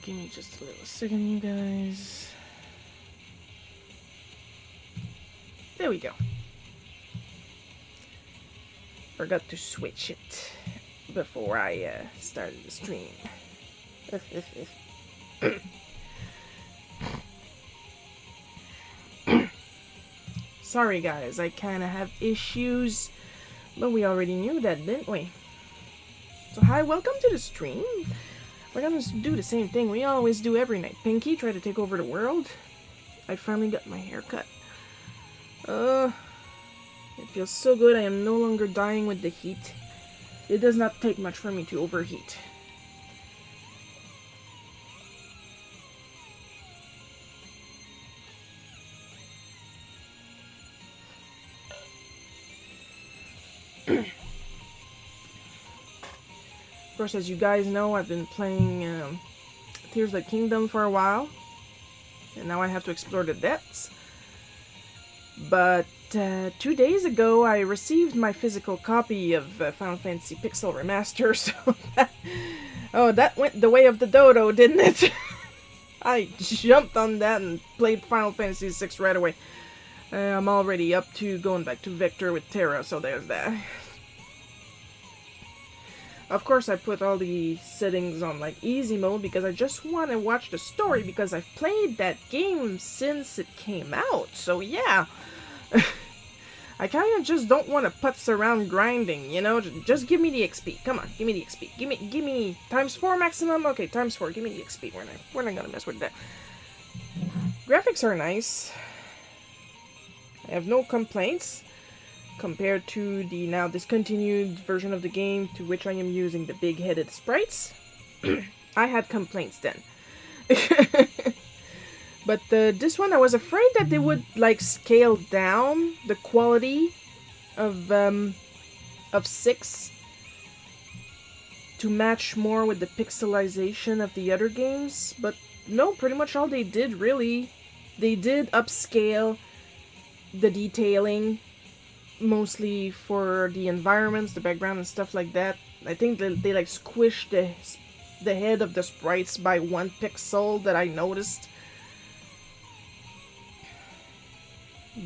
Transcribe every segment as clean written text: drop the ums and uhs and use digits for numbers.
give me just a little second, you guys. There we go. Forgot to switch it before I started the stream. Sorry guys, I kinda have issues, but we already knew that, didn't we? So hi, welcome to the stream. We're gonna do the same thing we always do every night. Pinky, try to take over the world. I finally got my hair cut. It feels so good. I am no longer dying with the heat. It does not take much for me to overheat. Of course, as you guys know, I've been playing Tears of the Kingdom for a while. And now I have to explore the depths. But 2 days ago, I received my physical copy of Final Fantasy Pixel Remaster, so that went the way of the dodo, didn't it? I jumped on that and played Final Fantasy VI right away. I'm already up to going back to Vector with Terra, so there's that. Of course, I put all the settings on like easy mode because I just want to watch the story because I've played that game since it came out. So yeah, I kind of just don't want to putz around grinding, you know. Just give me the XP. Come on, give me the XP. Give me ×4 maximum. Okay, ×4. Give me the XP. We're not gonna mess with that. Graphics are nice. I have no complaints. Compared to the now discontinued version of the game to which I am using the big-headed sprites. I had complaints then. But this one, I was afraid that they would like scale down the quality of 6 to match more with the pixelization of the other games. But no, pretty much all they did really, they did upscale the detailing, mostly for the environments, the background and stuff like that. I think they like squished the head of the sprites by 1 pixel that I noticed.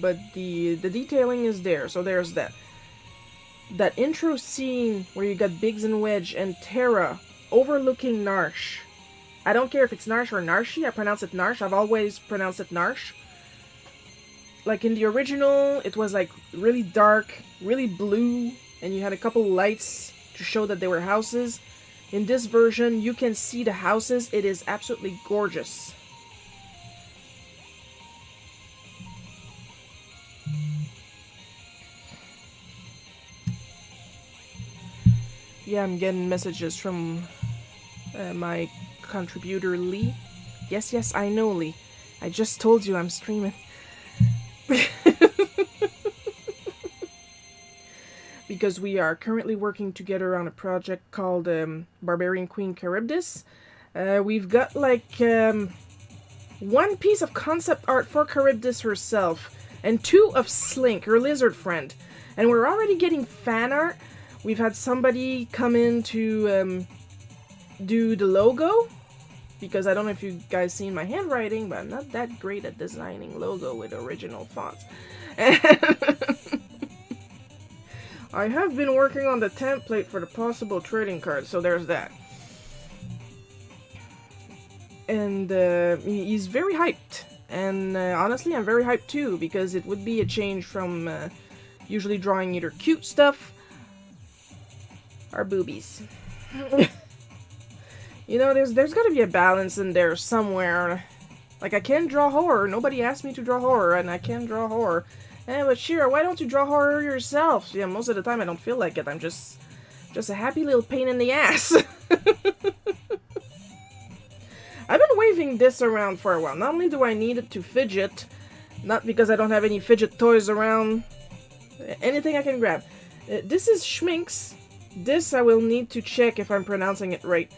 But the detailing is there, so there's that. That intro scene where you got Biggs and Wedge and Terra overlooking Narsh. I don't care if it's Narsh or Narshi, I pronounce it Narsh. I've always pronounced it Narsh. Like in the original, it was like really dark, really blue, and you had a couple lights to show that they were houses. In this version, you can see the houses. It is absolutely gorgeous. Yeah, I'm getting messages from my contributor Lee. Yes, I know Lee. I just told you I'm streaming. Because we are currently working together on a project called Barbarian Queen Charybdis. We've got like 1 piece of concept art for Charybdis herself and 2 of Slink, her lizard friend. And we're already getting fan art. We've had somebody come in to do the logo, because I don't know if you guys seen my handwriting, but I'm not that great at designing logo with original fonts. I have been working on the template for the possible trading cards, so there's that. And he's very hyped. And honestly, I'm very hyped too, because it would be a change from usually drawing either cute stuff or boobies. You know, there's gotta be a balance in there somewhere. Like, I can draw horror. Nobody asked me to draw horror, and I can draw horror. But Shira, why don't you draw horror yourself? Yeah, most of the time I don't feel like it. I'm just a happy little pain in the ass. I've been waving this around for a while. Not only do I need it to fidget, not because I don't have any fidget toys around, anything I can grab. This is Schminks. This I will need to check if I'm pronouncing it right.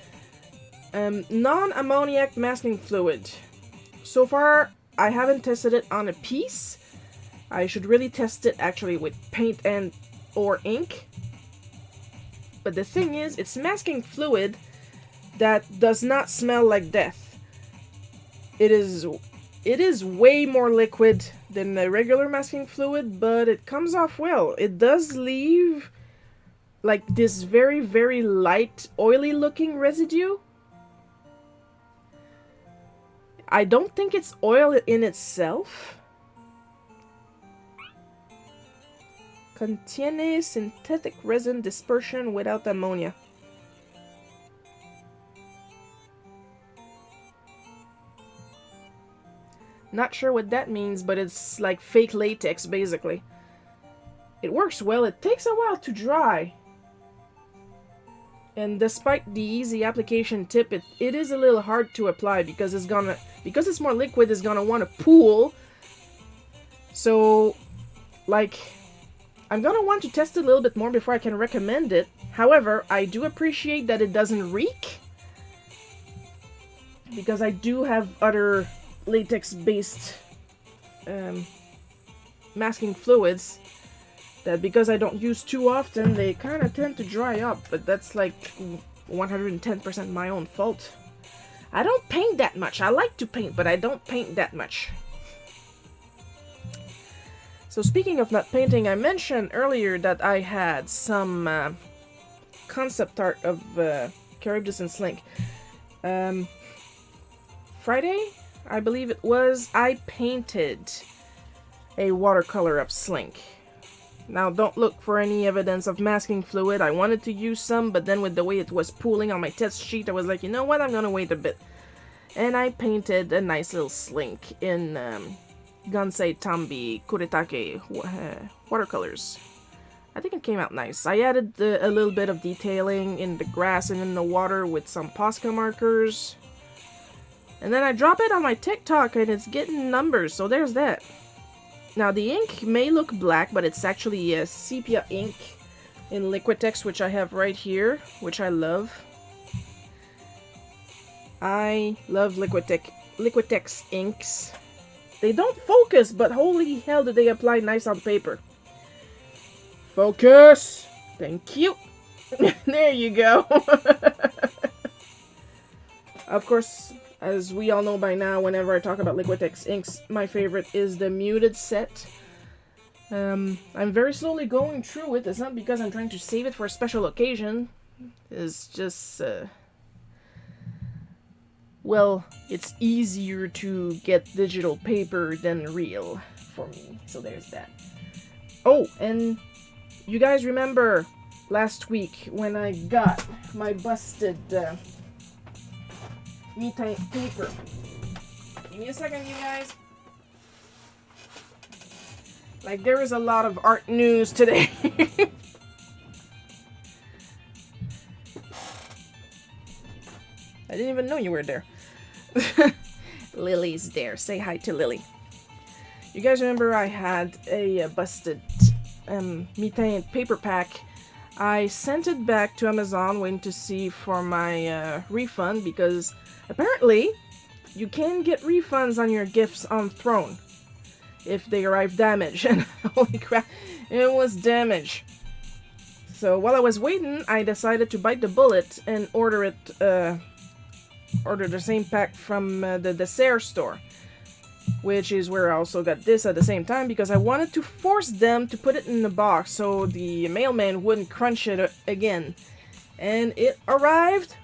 Non-ammoniac masking fluid. So far, I haven't tested it on a piece. I should really test it actually with paint and or ink. But the thing is, it's masking fluid that does not smell like death. It is way more liquid than the regular masking fluid, but it comes off well. It does leave like this very, very light, oily looking residue. I don't think it's oil in itself. Contiene synthetic resin dispersion without ammonia. Not sure what that means, but it's like fake latex, basically. It works well. It takes a while to dry. And despite the easy application tip, it is a little hard to apply because it's more liquid, it's gonna want to pool. So, like, I'm gonna want to test it a little bit more before I can recommend it. However, I do appreciate that it doesn't reek, because I do have other latex-based masking fluids that, because I don't use too often, they kind of tend to dry up, but that's like 110% my own fault. I don't paint that much. I like to paint, but I don't paint that much. So speaking of not painting, I mentioned earlier that I had some concept art of Charybdis and Slink. Friday, I believe it was, I painted a watercolor of Slink. Now, don't look for any evidence of masking fluid. I wanted to use some, but then with the way it was pooling on my test sheet, I was like, you know what, I'm gonna wait a bit. And I painted a nice little Slink in Gansei Tambi Kuretake watercolors. I think it came out nice. I added a little bit of detailing in the grass and in the water with some Posca markers. And then I drop it on my TikTok and it's getting numbers, so there's that. Now the ink may look black, but it's actually a sepia ink in Liquitex, which I have right here, which I love. I love Liquitex inks. They don't focus, but holy hell do they apply nice on paper. Focus! Thank you! There you go! Of course, as we all know by now, whenever I talk about Liquitex inks, my favorite is the muted set. I'm very slowly going through it. It's not because I'm trying to save it for a special occasion. It's just, well, it's easier to get digital paper than real for me. So there's that. Oh, and you guys remember last week when I got my busted me-type paper. Give me a second, you guys. Like, there is a lot of art news today. I didn't even know you were there. Lily's there. Say hi to Lily. You guys remember I had a busted me-type paper pack. I sent it back to Amazon, waiting to see for my refund, because apparently you can get refunds on your gifts on Throne if they arrive damaged. And holy crap, it was damaged. So while I was waiting, I decided to bite the bullet and order the same pack from the dessert store, which is where I also got this at the same time, because I wanted to force them to put it in the box so the mailman wouldn't crunch it again. And it arrived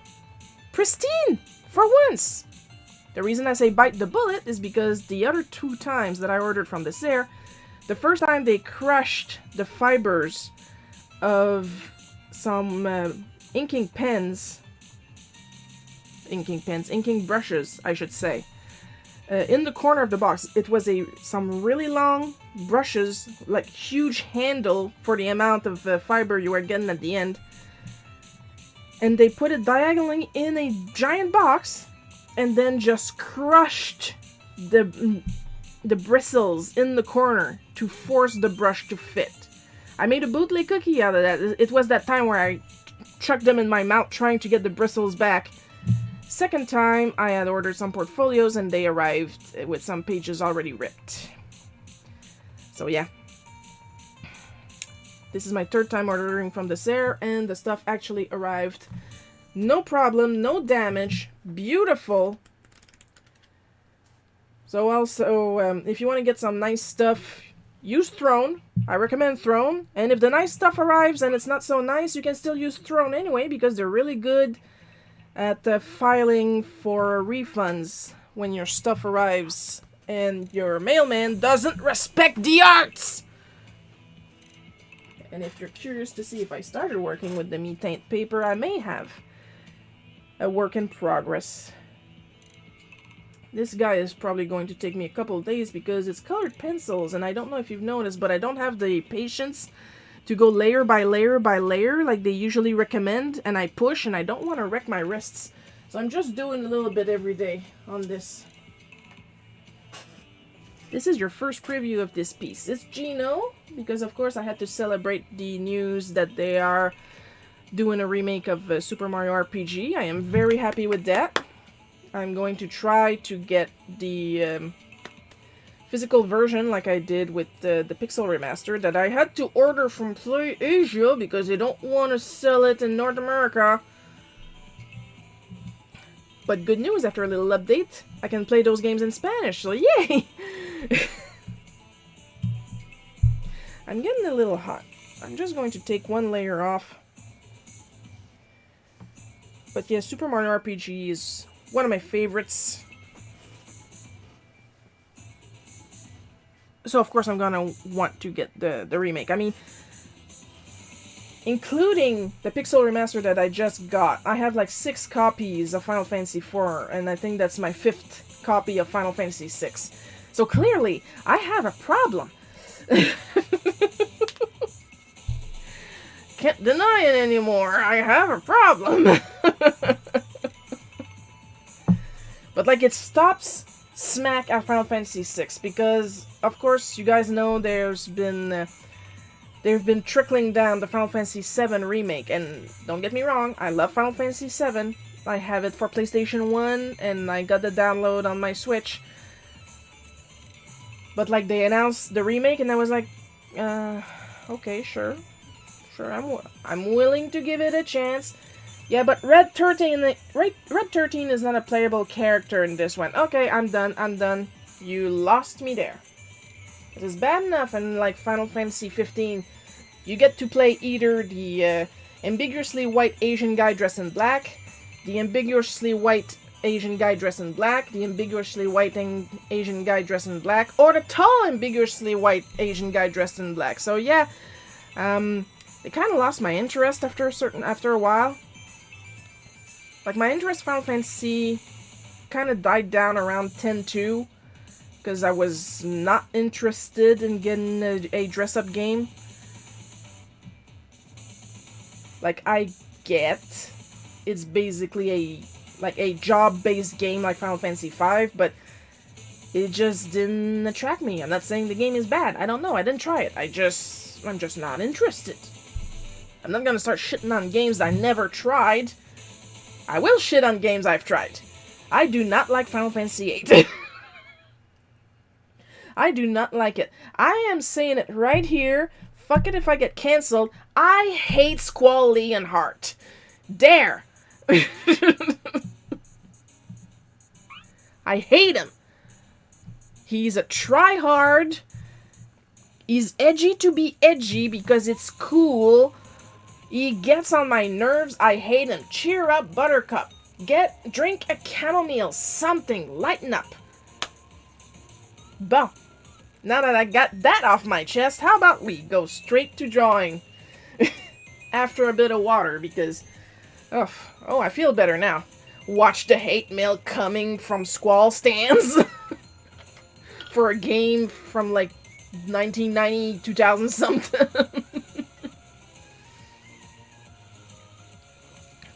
pristine for once. The reason I say bite the bullet is because the other 2 times that I ordered from Dessert, the first time they crushed the fibers of some inking brushes, I should say. In the corner of the box, it was some really long brushes, like huge handle for the amount of fiber you were getting at the end. And they put it diagonally in a giant box, and then just crushed the bristles in the corner to force the brush to fit. I made a bootleg cookie out of that. It was that time where I chucked them in my mouth trying to get the bristles back. Second time, I had ordered some portfolios and they arrived with some pages already ripped. So yeah. This is my 3rd time ordering from Dessert, and the stuff actually arrived. No problem, no damage, beautiful. So also, if you want to get some nice stuff, use Throne. I recommend Throne. And if the nice stuff arrives and it's not so nice, you can still use Throne anyway, because they're really good at filing for refunds when your stuff arrives and your mailman doesn't respect the arts. And if you're curious to see if I started working with the Metaint paper, I may have a work in progress. This guy is probably going to take me a couple of days because it's colored pencils, and I don't know if you've noticed, but I don't have the patience to go layer by layer by layer like they usually recommend, and I push and I don't want to wreck my wrists. So I'm just doing a little bit every day on this. This is your first preview of this piece. It's Gino, because of course I had to celebrate the news that they are doing a remake of Super Mario RPG. I am very happy with that. I'm going to try to get the physical version like I did with the Pixel Remaster that I had to order from Play Asia because they don't want to sell it in North America. But good news, after a little update, I can play those games in Spanish, so yay! I'm getting a little hot. I'm just going to take one layer off. But yeah, Super Mario RPG is one of my favorites. So of course I'm gonna want to get the remake. I mean, including the Pixel Remaster that I just got, I have like 6 copies of Final Fantasy IV, and I think that's my 5th copy of Final Fantasy VI. So clearly, I have a problem. Can't deny it anymore. I have a problem. But like, it stops smack at Final Fantasy VI because, of course, you guys know they've been trickling down the Final Fantasy VII remake, and don't get me wrong, I love Final Fantasy VII. I have it for PlayStation 1, and I got the download on my Switch. But like, they announced the remake, and I was like, okay, sure, I'm willing to give it a chance. Yeah, but Red 13 is not a playable character in this one. Okay, I'm done. You lost me there. It is bad enough in like Final Fantasy 15. You get to play either the ambiguously white Asian guy dressed in black, the ambiguously white Asian guy dressed in black, the ambiguously white Asian guy dressed in black, or the tall ambiguously white Asian guy dressed in black. So yeah, it kind of lost my interest after a while. Like, my interest in Final Fantasy kind of died down around 10-2, because I was not interested in getting a dress-up game. Like, I get it's basically a job-based game like Final Fantasy V, but it just didn't attract me. I'm not saying the game is bad. I don't know. I didn't try it. I'm just not interested. I'm not gonna start shitting on games I never tried. I will shit on games I've tried. I do not like Final Fantasy VIII. I do not like it. I am saying it right here. Fuck it if I get cancelled. I hate Squall Leonhart. Dare. I hate him. He's a tryhard. He's edgy to be edgy because it's cool. He gets on my nerves. I hate him. Cheer up, Buttercup. Drink a chamomile. Something. Lighten up. Bon. Now that I got that off my chest, how about we go straight to drawing? After a bit of water, because... Oh, I feel better now. Watch the hate mail coming from Squall stands. For a game from, like, 1990, 2000 something.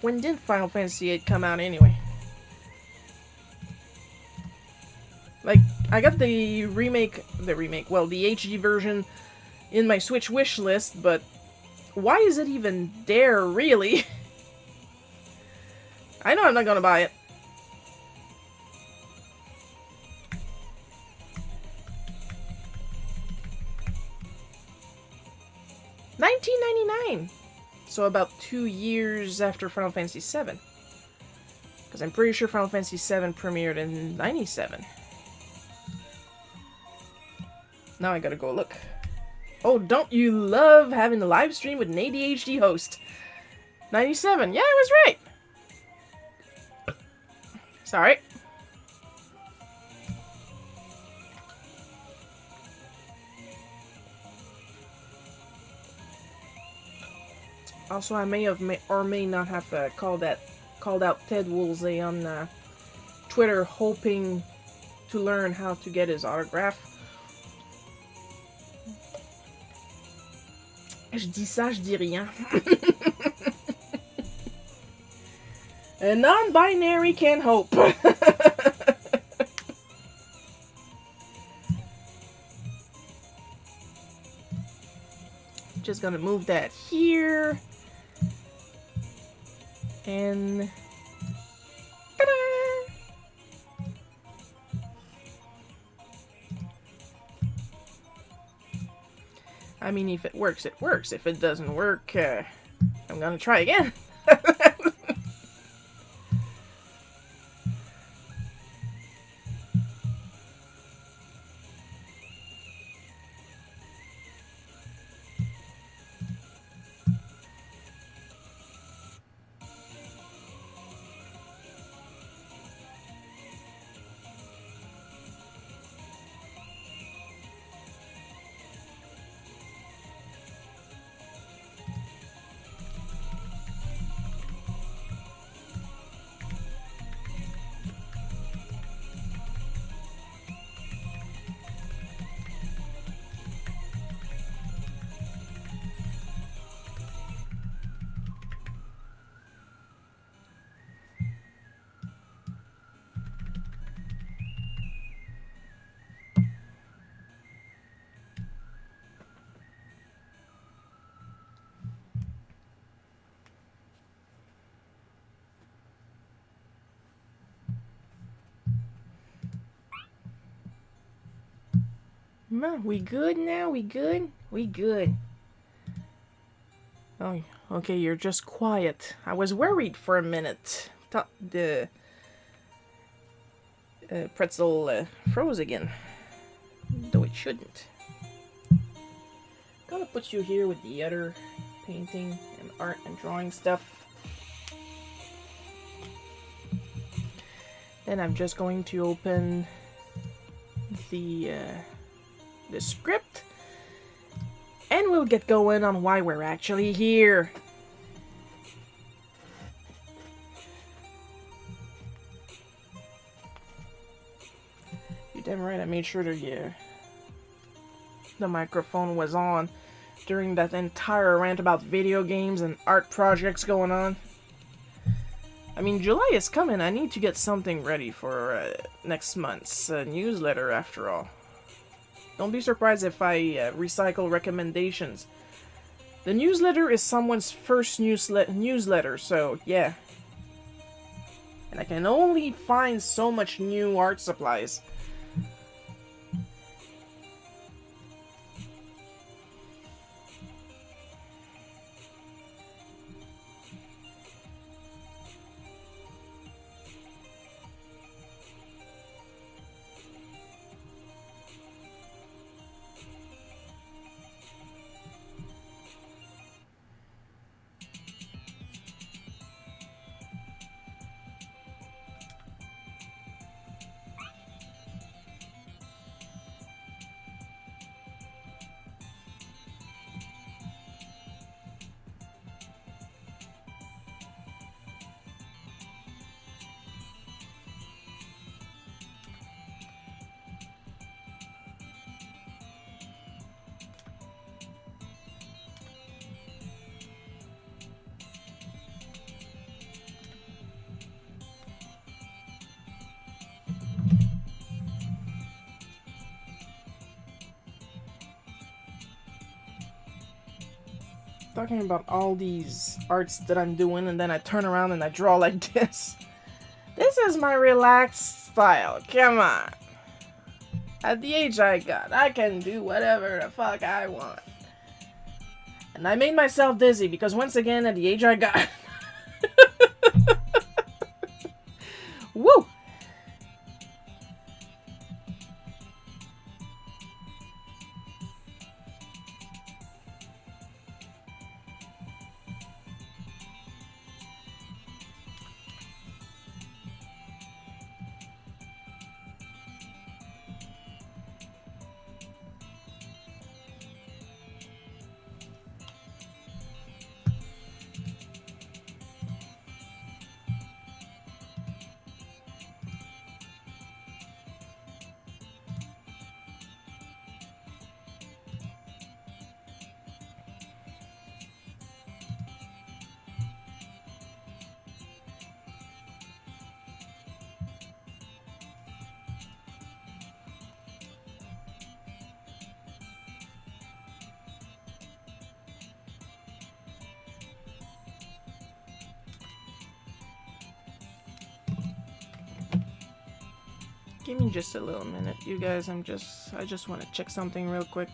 When did Final Fantasy VIII come out anyway? Like, I got the HD version in my Switch wish list, but why is it even there, really? I know I'm not gonna buy it. $19.99. So about 2 years after Final Fantasy VII. Because I'm pretty sure Final Fantasy VII premiered in 97. Now I gotta go look. Oh, don't you love having a live stream with an ADHD host? 97. Yeah, I was right. Sorry. Also, I may have or may not have called out Ted Woolsey on Twitter, hoping to learn how to get his autograph. Je dis ça, je dis rien. A non-binary can hope. Just gonna move that here. And ta-da! I mean, if it works, it works. If it doesn't work, I'm gonna try again. We good now? We good? We good. Oh, okay, you're just quiet. I was worried for a minute. The pretzel froze again. Though it shouldn't. Gonna put you here with the other painting and art and drawing stuff. Then I'm just going to open the script, and we'll get going on why we're actually here. You're damn right, I made sure the microphone was on during that entire rant about video games and art projects going on. I mean, July is coming. I need to get something ready for next month's newsletter, after all. Don't be surprised if I recycle recommendations. The newsletter is someone's first newsletter, so yeah. And I can only find so much new art supplies. Talking about all these arts that I'm doing, and then I turn around and I draw like this. This is my relaxed style. Come on. At the age I got, I can do whatever the fuck I want. And I made myself dizzy because once again, at the age I got... Woo! Give me just a little minute, you guys. I just want to check something real quick.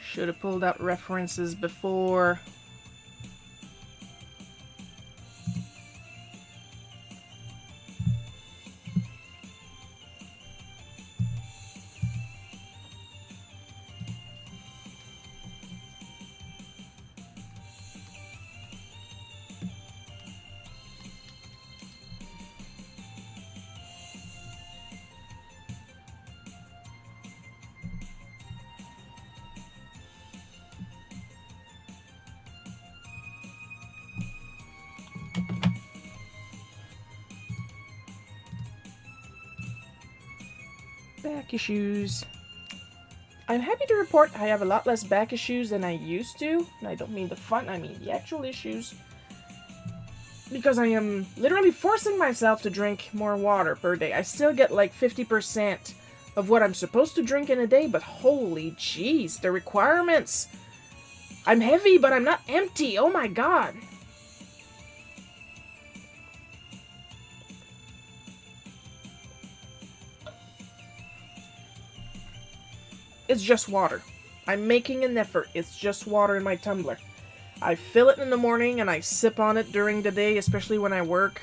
Should have pulled out references before. Back issues. I'm happy to report I have a lot less back issues than I used to. And I don't mean the fun, I mean the actual issues. Because I am literally forcing myself to drink more water per day. I still get like 50% of what I'm supposed to drink in a day, but holy jeez, the requirements. I'm heavy, but I'm not empty. Oh my god. It's just water. I'm making an effort. It's just water in my tumbler. I fill it in the morning and I sip on it during the day, especially when I work.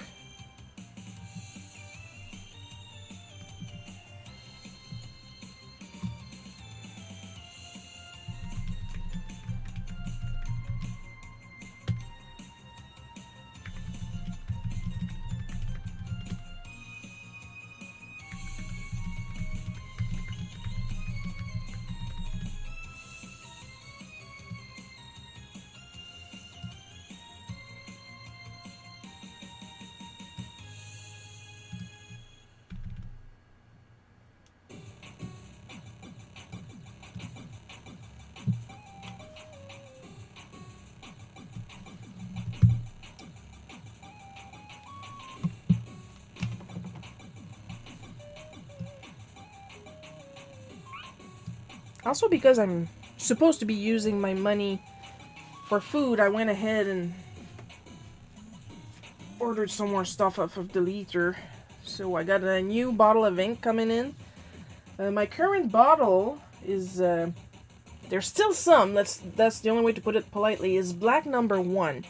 Also, because I'm supposed to be using my money for food, I went ahead and ordered some more stuff off of the liter. So I got a new bottle of ink coming in. My current bottle is, there's still some, that's the only way to put it politely, is black number 1.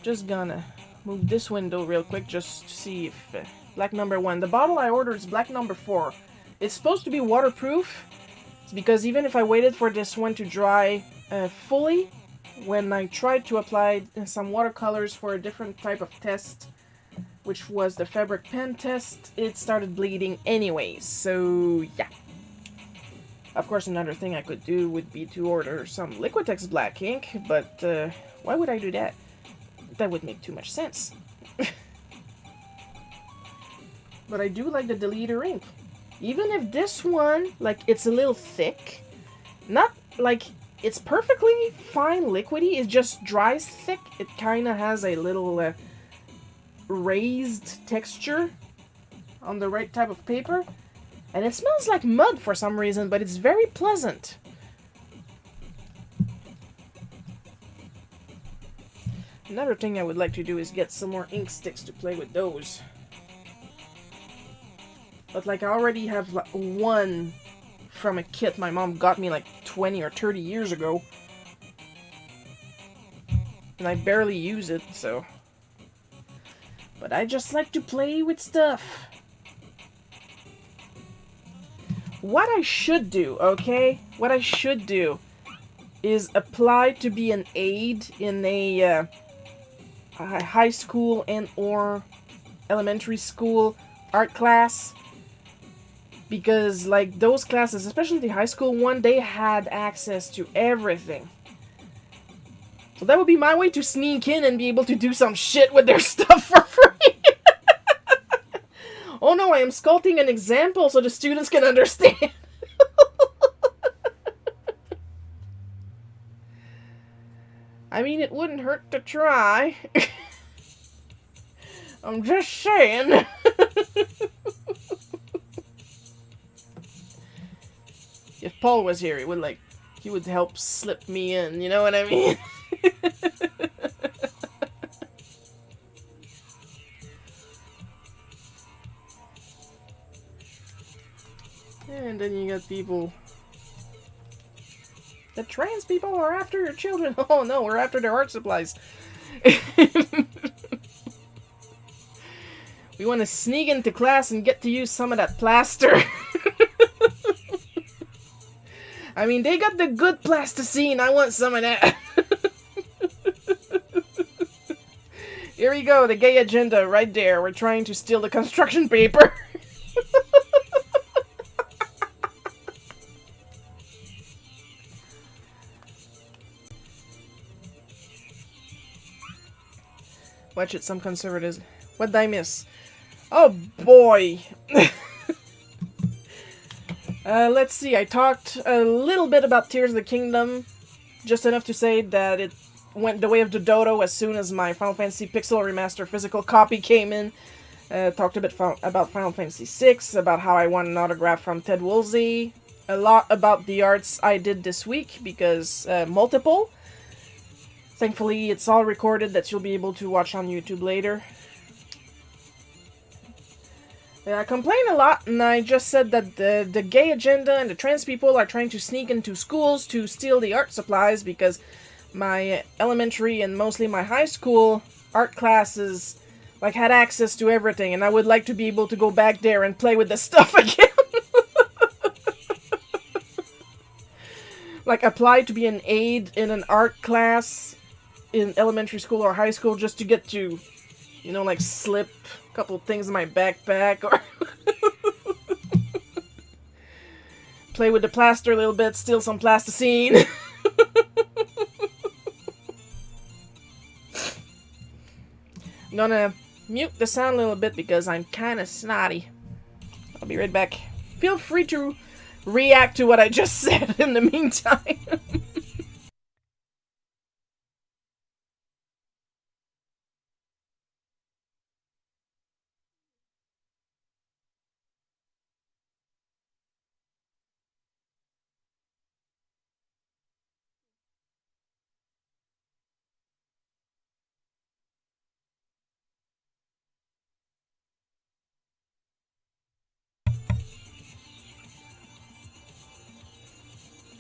Just gonna move this window real quick just to see if, black number 1. The bottle I ordered is black number 4. It's supposed to be waterproof. Because even if I waited for this one to dry fully, when I tried to apply some watercolors for a different type of test, which was the fabric pen test, it started bleeding anyways. So yeah. Of course, another thing I could do would be to order some Liquitex black ink, but why would I do that? That would make too much sense. But I do like the deleter ink. Even if this one, like, it's a little thick, not, like, it's perfectly fine liquidy, it just dries thick. It kind of has a little raised texture on the right type of paper. And it smells like mud for some reason, but it's very pleasant. Another thing I would like to do is get some more ink sticks to play with those. But, like, I already have, like, one from a kit my mom got me, like, 20 or 30 years ago. And I barely use it, so... But I just like to play with stuff. What I should do, okay? What I should do is apply to be an aide in a high school and or elementary school art class. Because, like, those classes, especially the high school one, they had access to everything. So that would be my way to sneak in and be able to do some shit with their stuff for free. Oh no, I am sculpting an example so the students can understand. I mean, it wouldn't hurt to try. I'm just saying. If Paul was here, he would help slip me in, you know what I mean? And then you got people... The trans people are after your children. Oh no, we're after their art supplies. We want to sneak into class and get to use some of that plaster. I mean, they got the good plasticine. I want some of that. Here we go, the gay agenda right there. We're trying to steal the construction paper. Watch it, some conservatives. What did I miss? Oh boy! Let's see, I talked a little bit about Tears of the Kingdom. Just enough to say that it went the way of the dodo as soon as my Final Fantasy Pixel Remaster physical copy came in. Talked a bit about Final Fantasy VI, about how I won an autograph from Ted Woolsey. A lot about the arts I did this week, because multiple. Thankfully, it's all recorded that you'll be able to watch on YouTube later. I complain a lot, and I just said that the gay agenda and the trans people are trying to sneak into schools to steal the art supplies, because my elementary and mostly my high school art classes had access to everything, and I would like to be able to go back there and play with the stuff again. Apply to be an aide in an art class in elementary school or high school just to get to, slip a couple things in my backpack or play with the plaster a little bit, steal some plasticine. I'm gonna mute the sound a little bit because I'm kind of snotty. I'll be right back. Feel free to react to what I just said in the meantime.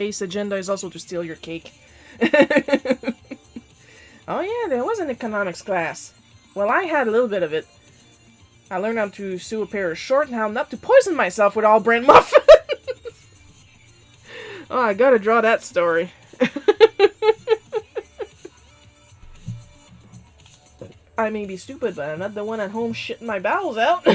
Ace agenda is also to steal your cake. Oh yeah, there was an economics class. Well, I had a little bit of it. I learned how to sew a pair of shorts and how not to poison myself with all bran muffins. Oh, I gotta draw that story. I may be stupid, but I'm not the one at home shitting my bowels out.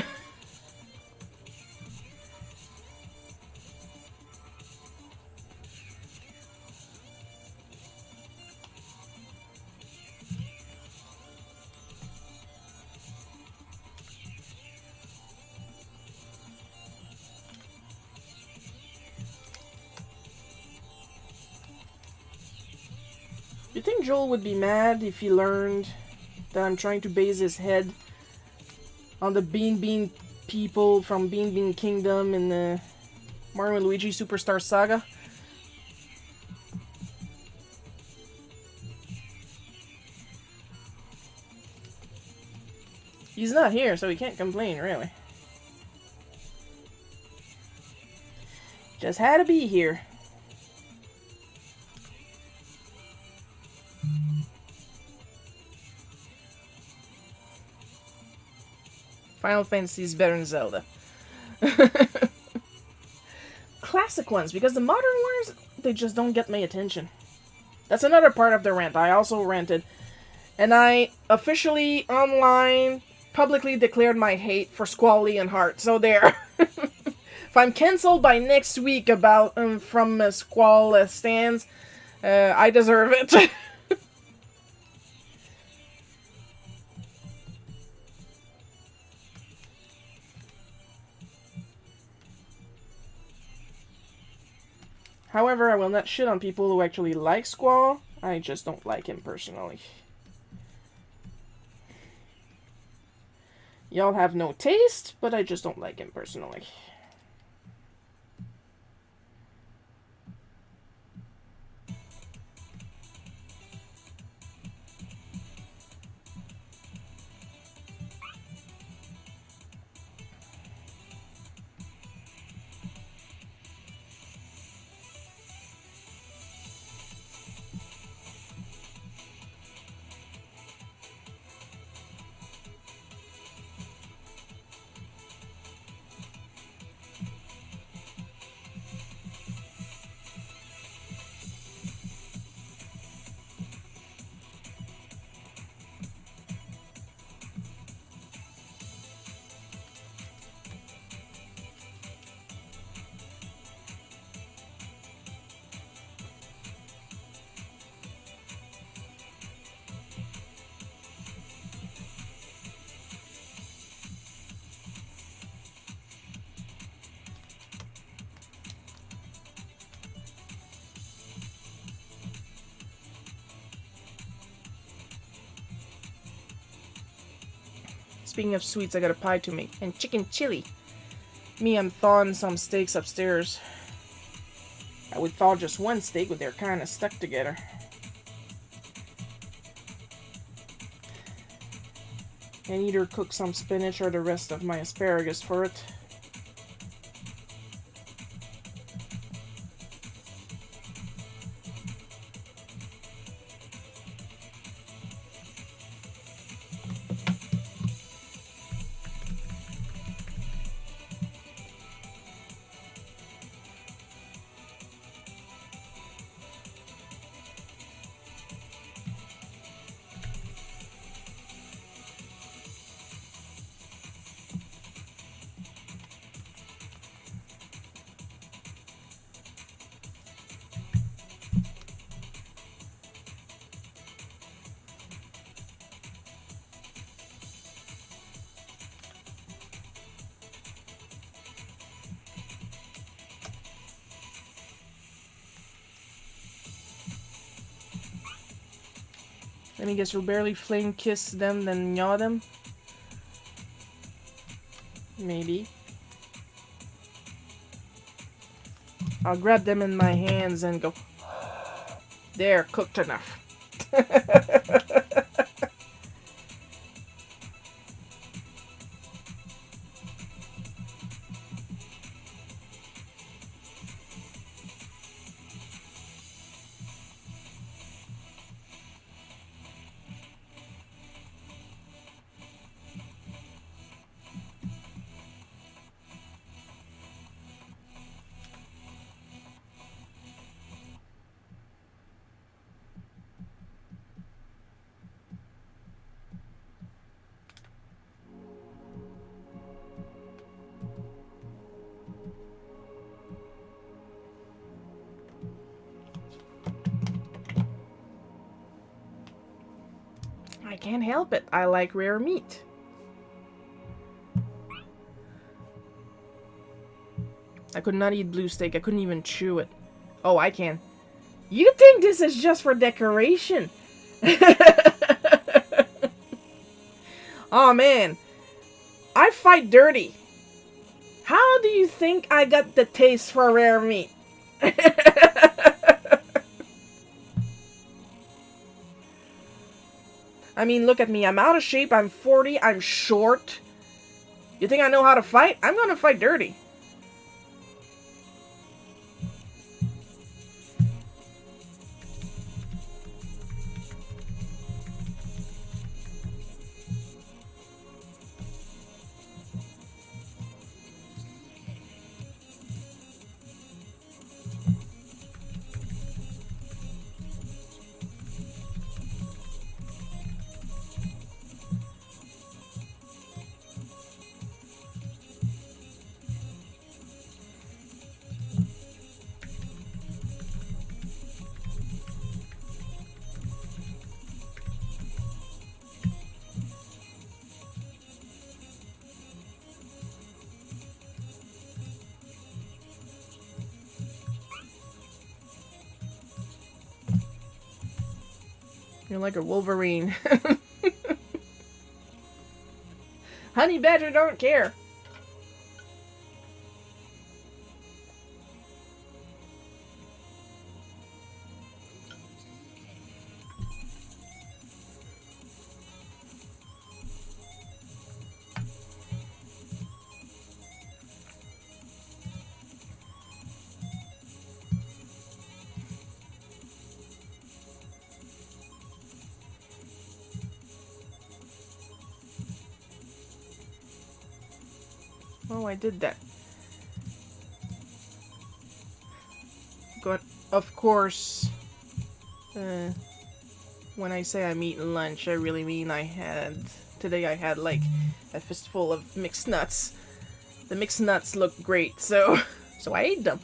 You think Joel would be mad if he learned that I'm trying to base his head on the Bean Bean people from Bean Bean Kingdom in the Mario and Luigi Superstar Saga? He's not here, so he can't complain, really. Just had to be here. Final Fantasy is better than Zelda. Classic ones, because the modern ones, they just don't get my attention. That's another part of the rant. I also ranted. And I officially, online, publicly declared my hate for Squall and Heart. So there. If I'm cancelled by next week about from Squall stands, I deserve it. However, I will not shit on people who actually like Squall. I just don't like him personally. Y'all have no taste, but I just don't like him personally. Speaking of sweets, I got a pie to make. And chicken chili. Me, I'm thawing some steaks upstairs. I would thaw just one steak, but they're kind of stuck together. And either cook some spinach or the rest of my asparagus for it. Let me guess, you'll barely flame kiss them, then gnaw them? Maybe. I'll grab them in my hands and go, there, cooked enough. I can't help it. I like rare meat. I could not eat blue steak. I couldn't even chew it. Oh, I can. You think this is just for decoration? Oh, man. I fight dirty. How do you think I got the taste for rare meat? I mean, look at me. I'm out of shape. I'm 40. I'm short. You think I know how to fight? I'm gonna fight dirty. You're like a Wolverine. Honey Badger don't care. Oh, I did that. Good. Of course, when I say I'm eating lunch, I really mean today I had like a fistful of mixed nuts. The mixed nuts look great, so I ate them.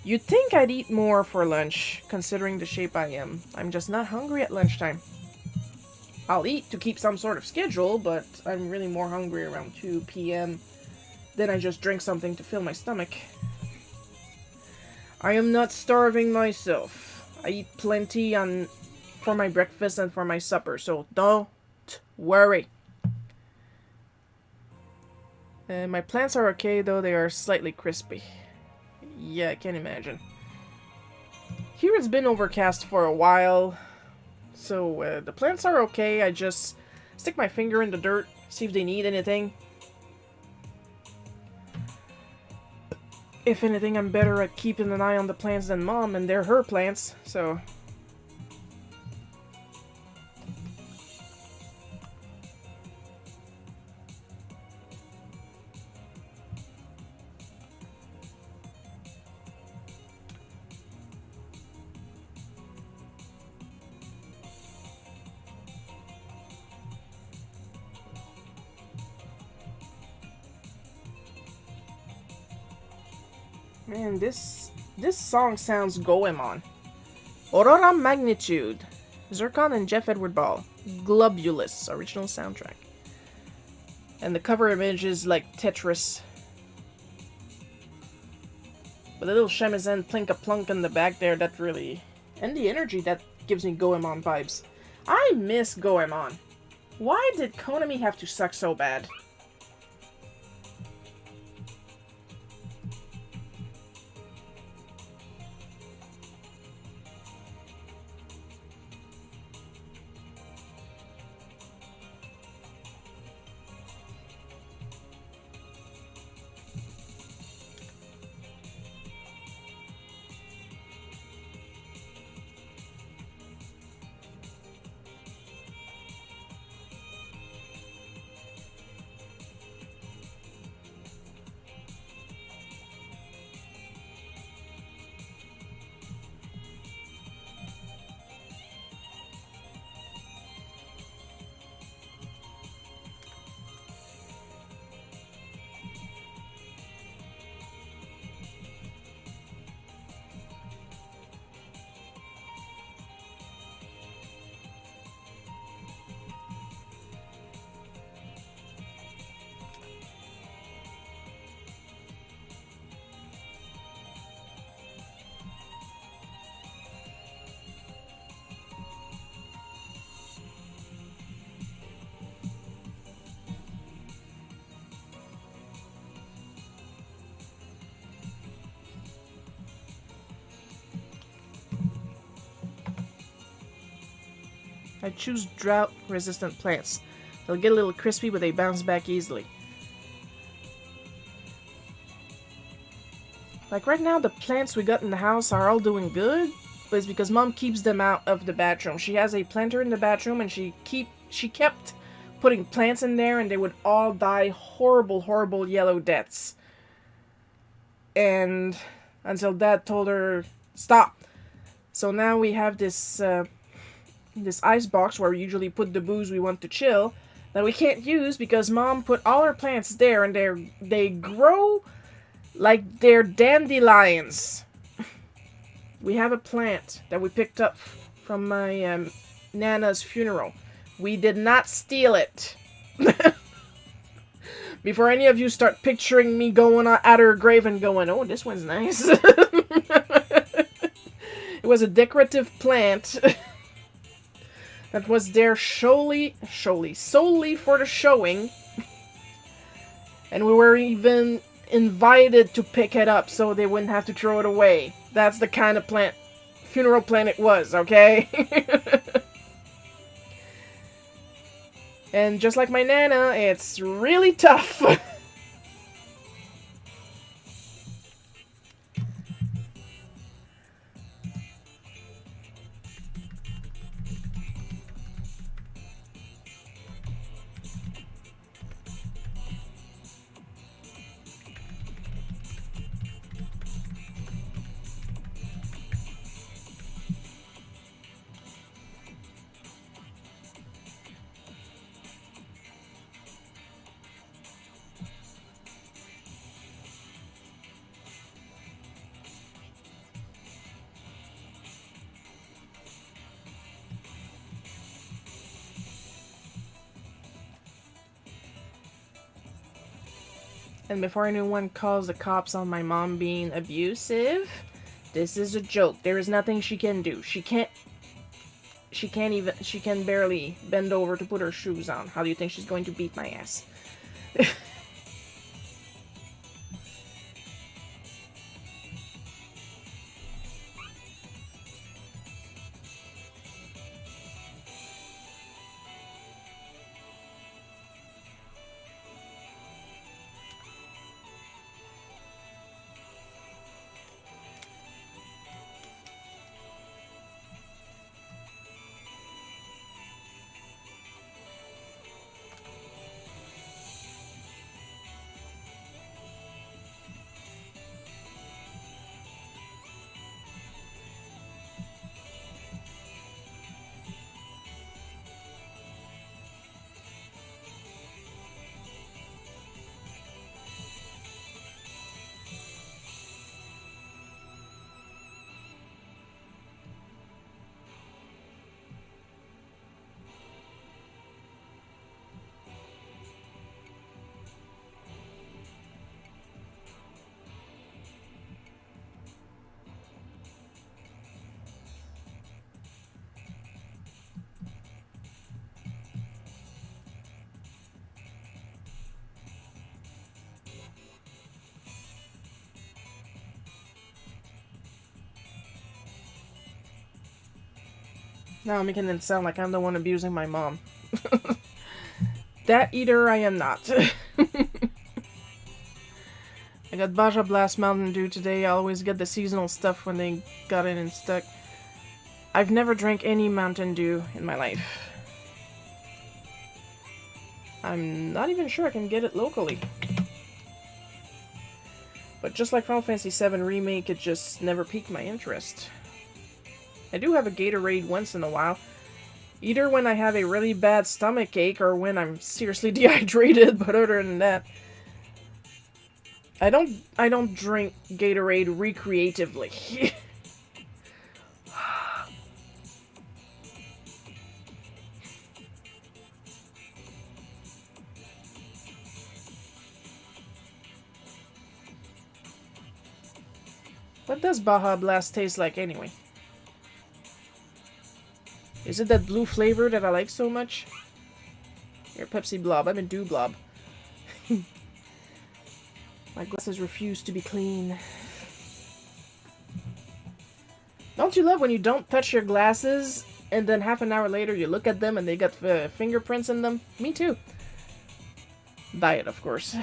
You'd think I'd eat more for lunch, considering the shape I am. I'm just not hungry at lunchtime. I'll eat to keep some sort of schedule, but I'm really more hungry around 2 p.m. Then I just drink something to fill my stomach. I am not starving myself. I eat plenty for my breakfast and for my supper, so don't worry. My plants are okay, though they are slightly crispy. Yeah, I can imagine. Here it's been overcast for a while. So, the plants are okay. I just stick my finger in the dirt, see if they need anything. If anything, I'm better at keeping an eye on the plants than Mom, and they're her plants, so... Man, this song sounds Goemon. Aurora Magnitude. Zircon and Jeff Edward Ball. Globulus, original soundtrack. And the cover image is like Tetris. But the little shamisen plink-a-plunk in the back there, that really... And the energy, that gives me Goemon vibes. I miss Goemon. Why did Konami have to suck so bad? I choose drought-resistant plants. They'll get a little crispy, but they bounce back easily. Like right now, the plants we got in the house are all doing good, but it's because Mom keeps them out of the bathroom. She has a planter in the bathroom, and she kept putting plants in there, and they would all die horrible, horrible yellow deaths. And until Dad told her, stop. So now we have this ice box where we usually put the booze we want to chill that we can't use because Mom put all our plants there, and they grow like they're dandelions. We have a plant that we picked up from my Nana's funeral. We did not steal it. Before any of you start picturing me going at her grave and going, oh, this one's nice. It was a decorative plant that was there solely for the showing. And we were even invited to pick it up so they wouldn't have to throw it away. That's the kind of funeral plant it was, okay? And just like my Nana, it's really tough. And before anyone calls the cops on my mom being abusive, this is a joke. There is nothing she can do. She can barely bend over to put her shoes on. How do you think she's going to beat my ass? Now I'm making it sound like I'm the one abusing my mom. That either I am not. I got Baja Blast Mountain Dew today. I always get the seasonal stuff when they got it in stock. I've never drank any Mountain Dew in my life. I'm not even sure I can get it locally. But just like Final Fantasy VII Remake, it just never piqued my interest. I do have a Gatorade once in a while. Either when I have a really bad stomach ache or when I'm seriously dehydrated, but other than that, I don't drink Gatorade recreatively. What does Baja Blast taste like anyway? Is it that blue flavor that I like so much? Here, Pepsi Blob. I'm a Dew Blob. My glasses refuse to be clean. Don't you love when you don't touch your glasses and then half an hour later you look at them and they got fingerprints in them? Me too. Diet, of course.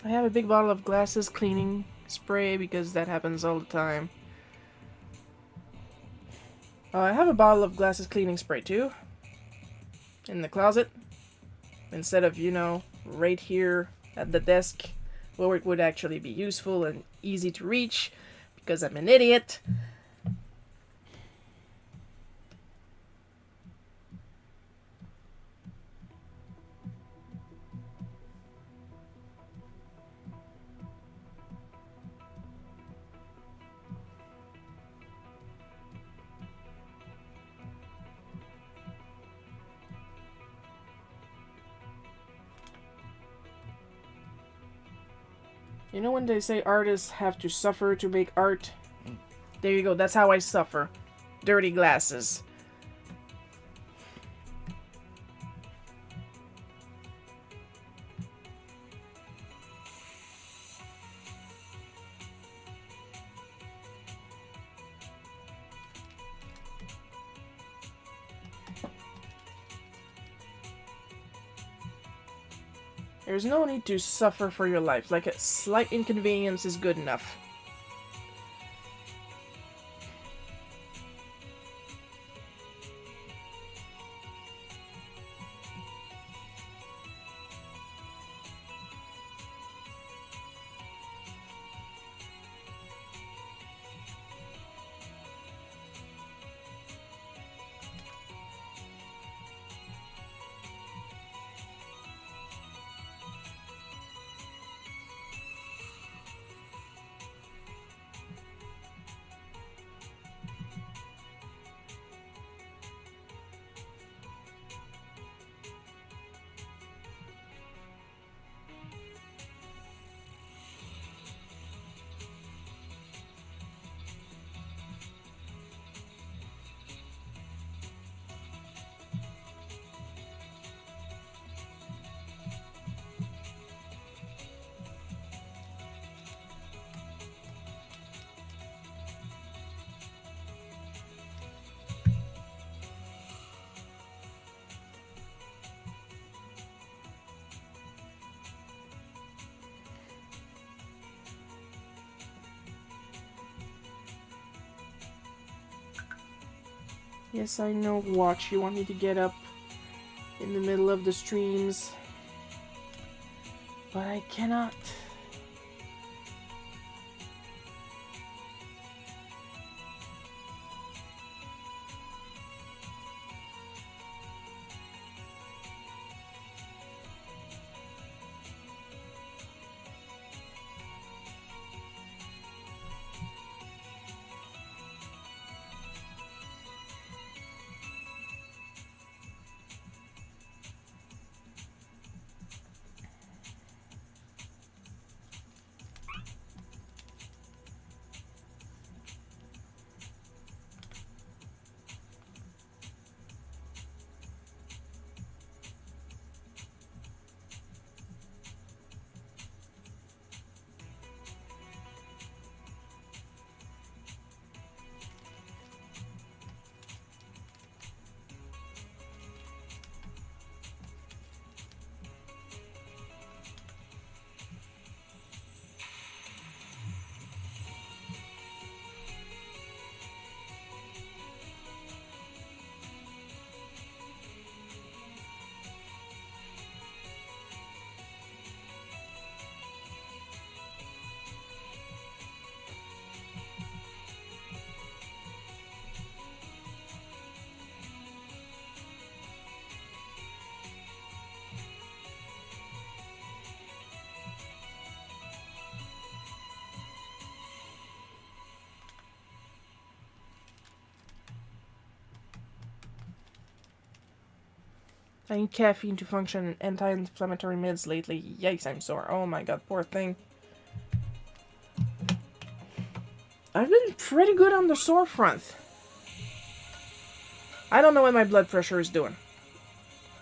I have a big bottle of glasses cleaning spray because that happens all the time. I have a bottle of glasses cleaning spray too. In the closet. Instead of, you know, right here at the desk where it would actually be useful and easy to reach because I'm an idiot. You know when they say artists have to suffer to make art? There you go, that's how I suffer. Dirty glasses. There's no need to suffer for your life. Like, a slight inconvenience is good enough. Yes, I know, Watch. You want me to get up in the middle of the streams. But I cannot. I need caffeine to function in anti-inflammatory meds lately. Yikes, I'm sore. Oh my god, poor thing. I've been pretty good on the sore front. I don't know what my blood pressure is doing.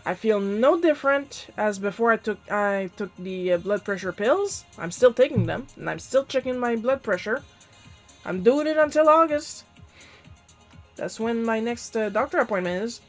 I feel no different as before I took the blood pressure pills. I'm still taking them, and I'm still checking my blood pressure. I'm doing it until August. That's when my next doctor appointment is.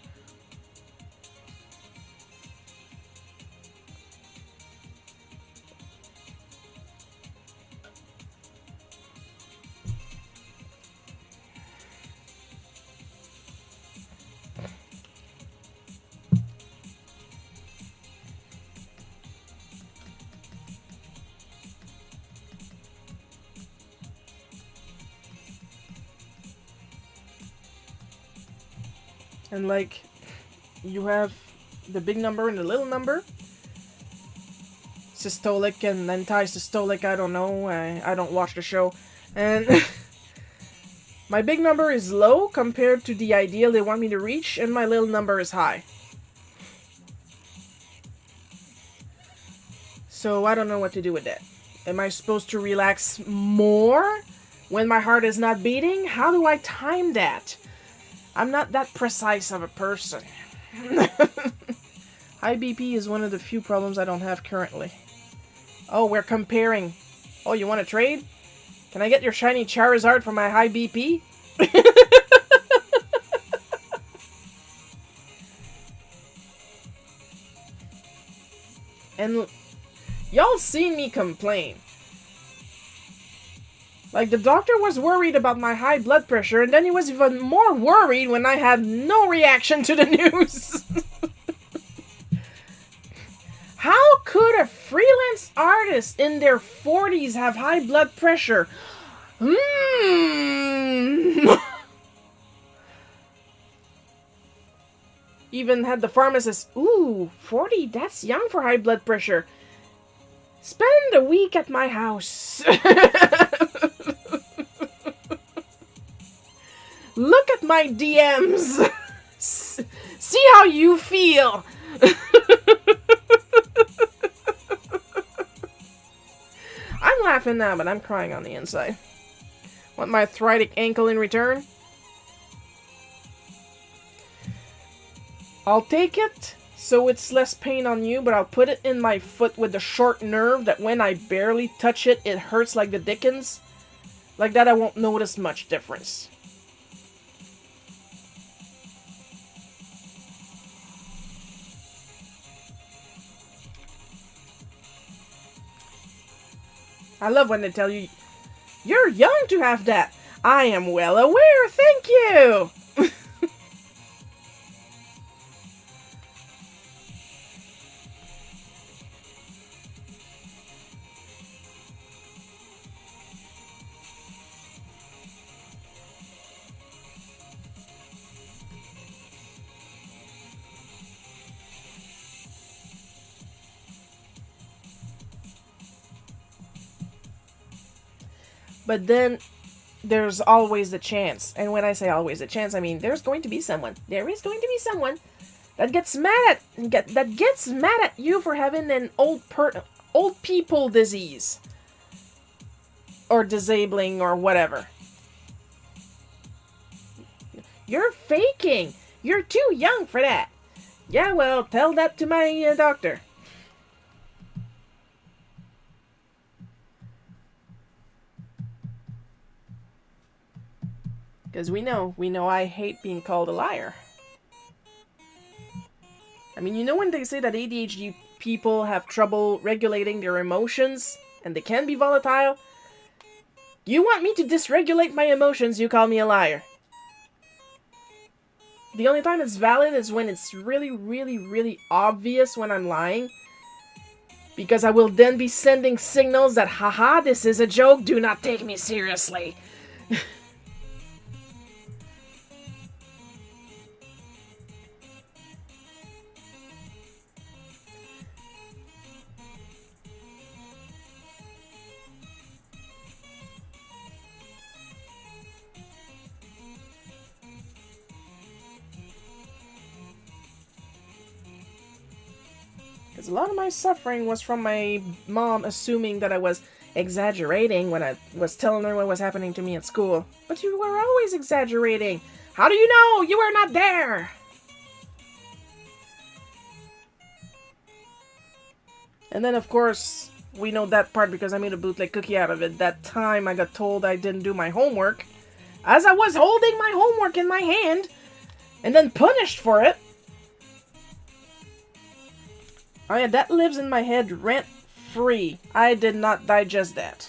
And like, you have the big number and the little number. Systolic and anti-systolic, I don't know. I don't watch the show. And my big number is low compared to the ideal they want me to reach, and my little number is high. So I don't know what to do with that. Am I supposed to relax more when my heart is not beating? How do I time that? I'm not that precise of a person. High BP is one of the few problems I don't have currently. Oh, we're comparing. Oh, you want to trade? Can I get your shiny Charizard for my high BP? And y'all seen me complain. Like, the doctor was worried about my high blood pressure, and then he was even more worried when I had no reaction to the news. How could a freelance artist in their 40s have high blood pressure? Even had the pharmacist, ooh, 40, that's young for high blood pressure. Spend a week at my house. Look at my DMs. See how you feel. I'm laughing now, but I'm crying on the inside. Want my arthritic ankle in return? I'll take it, so it's less pain on you, but I'll put it in my foot with the short nerve that when I barely touch it, it hurts like the dickens. Like that, I won't notice much difference. I love when they tell you, you're young to have that. I am well aware, thank you. But then there's always a chance. And when I say always a chance, I mean there's going to be someone. There is going to be someone that gets mad at you for having an old people disease or disabling or whatever. You're faking. You're too young for that. Yeah, well, tell that to my doctor. Because we know I hate being called a liar. I mean, you know when they say that ADHD people have trouble regulating their emotions and they can be volatile? You want me to dysregulate my emotions, you call me a liar. The only time it's valid is when it's really, really, really obvious when I'm lying. Because I will then be sending signals that, haha, this is a joke, do not take me seriously. Because a lot of my suffering was from my mom assuming that I was exaggerating when I was telling her what was happening to me at school. But you were always exaggerating. How do you know? You were not there. And then, of course, we know that part because I made a bootleg cookie out of it. That time I got told I didn't do my homework. As I was holding my homework in my hand. And then punished for it. Oh yeah, that lives in my head rent-free. I did not digest that.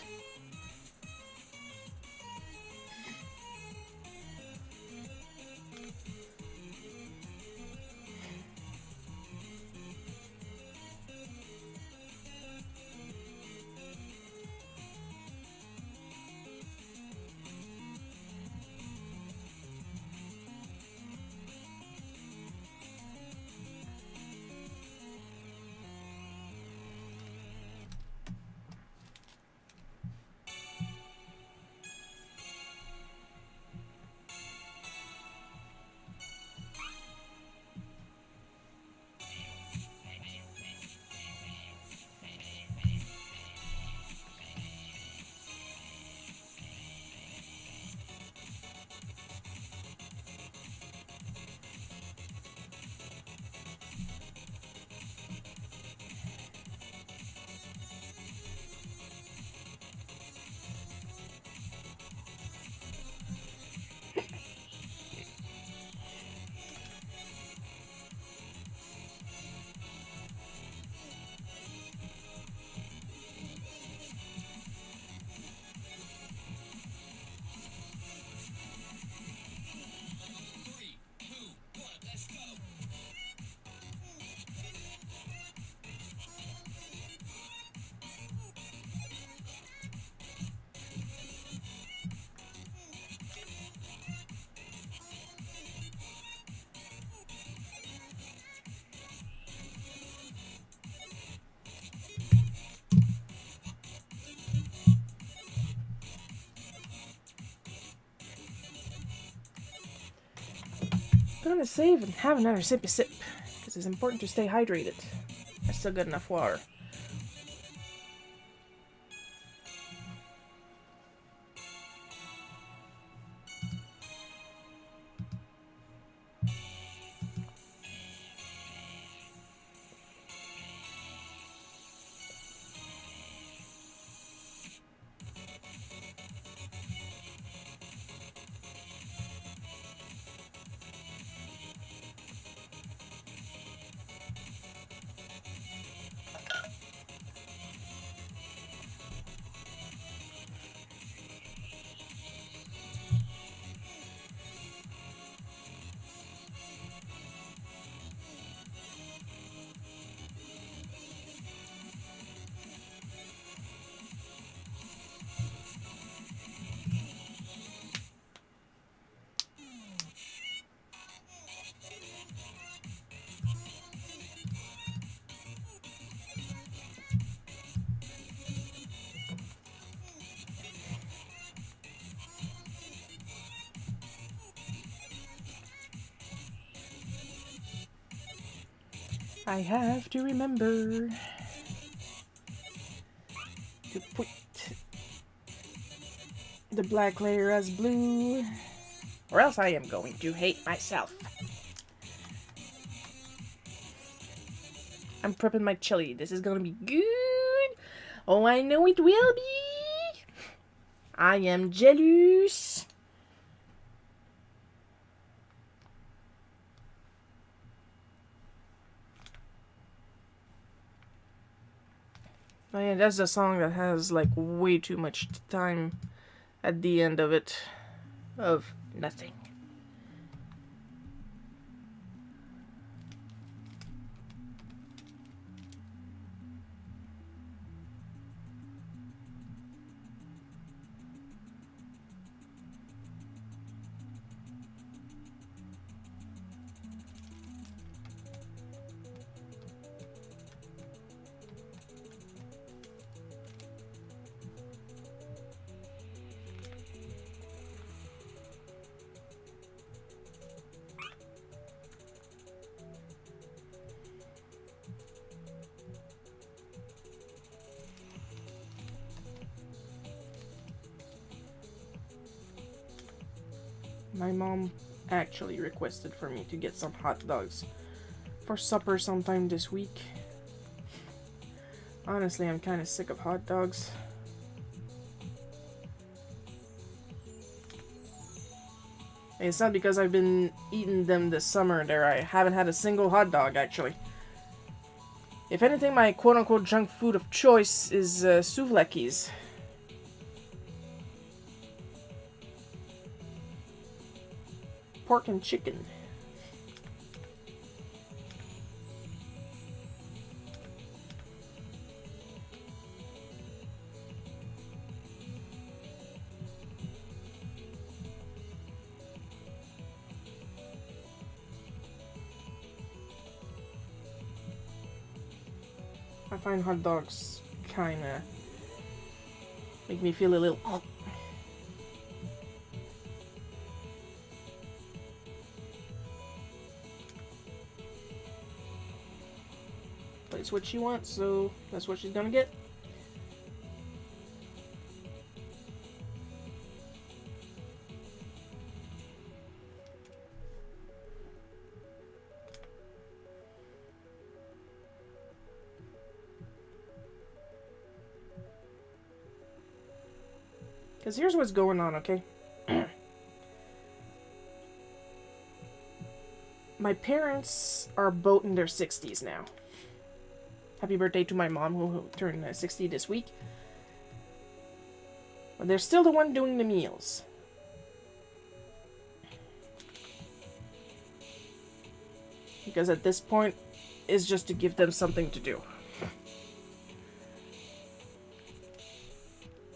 gonna save and have another sippy sip, because it's important to stay hydrated. I still got enough water. I have to remember to put the black layer as blue, or else I am going to hate myself. I'm prepping my chili. This is gonna be good. Oh, I know it will be. I am jealous. Oh yeah, that's the song that has like way too much time at the end of it. Of nothing. My mom actually requested for me to get some hot dogs for supper sometime this week. Honestly, I'm kind of sick of hot dogs. And it's not because I've been eating them this summer there. I haven't had a single hot dog, actually. If anything, my quote-unquote junk food of choice is souvlakis. Pork and chicken. I find hot dogs kinda make me feel a little... But it's what she wants, so that's what she's gonna get. Because here's what's going on, okay? My parents are both in their 60s now. Happy birthday to my mom, who turned 60 this week. But they're still the one doing the meals. Because at this point, it's just to give them something to do.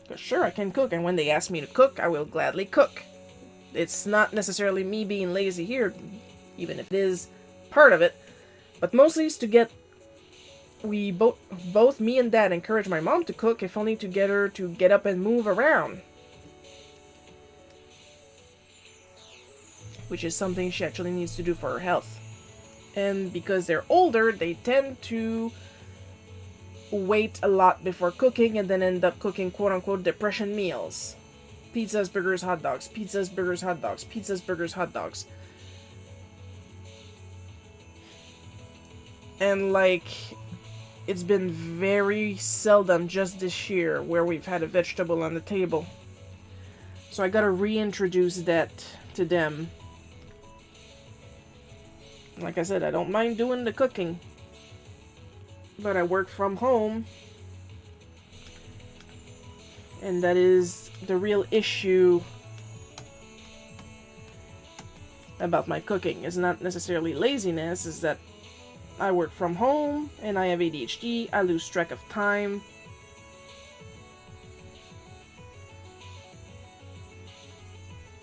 Because sure, I can cook, and when they ask me to cook, I will gladly cook. It's not necessarily me being lazy here, even if it is part of it, but mostly it's to get... We both me and Dad encourage my mom to cook, if only to get her to get up and move around. which is something she actually needs to do for her health. And because they're older, they tend to wait a lot before cooking and then end up cooking quote-unquote depression meals. Pizzas, burgers, hot dogs. Pizzas, burgers, hot dogs. Pizzas, burgers, hot dogs. And like, it's been very seldom just this year where we've had a vegetable on the table. So I gotta reintroduce that to them. Like I said, I don't mind doing the cooking, but I work from home, and that is the real issue about my cooking. It's not necessarily laziness, it's that I work from home and I have ADHD, I lose track of time.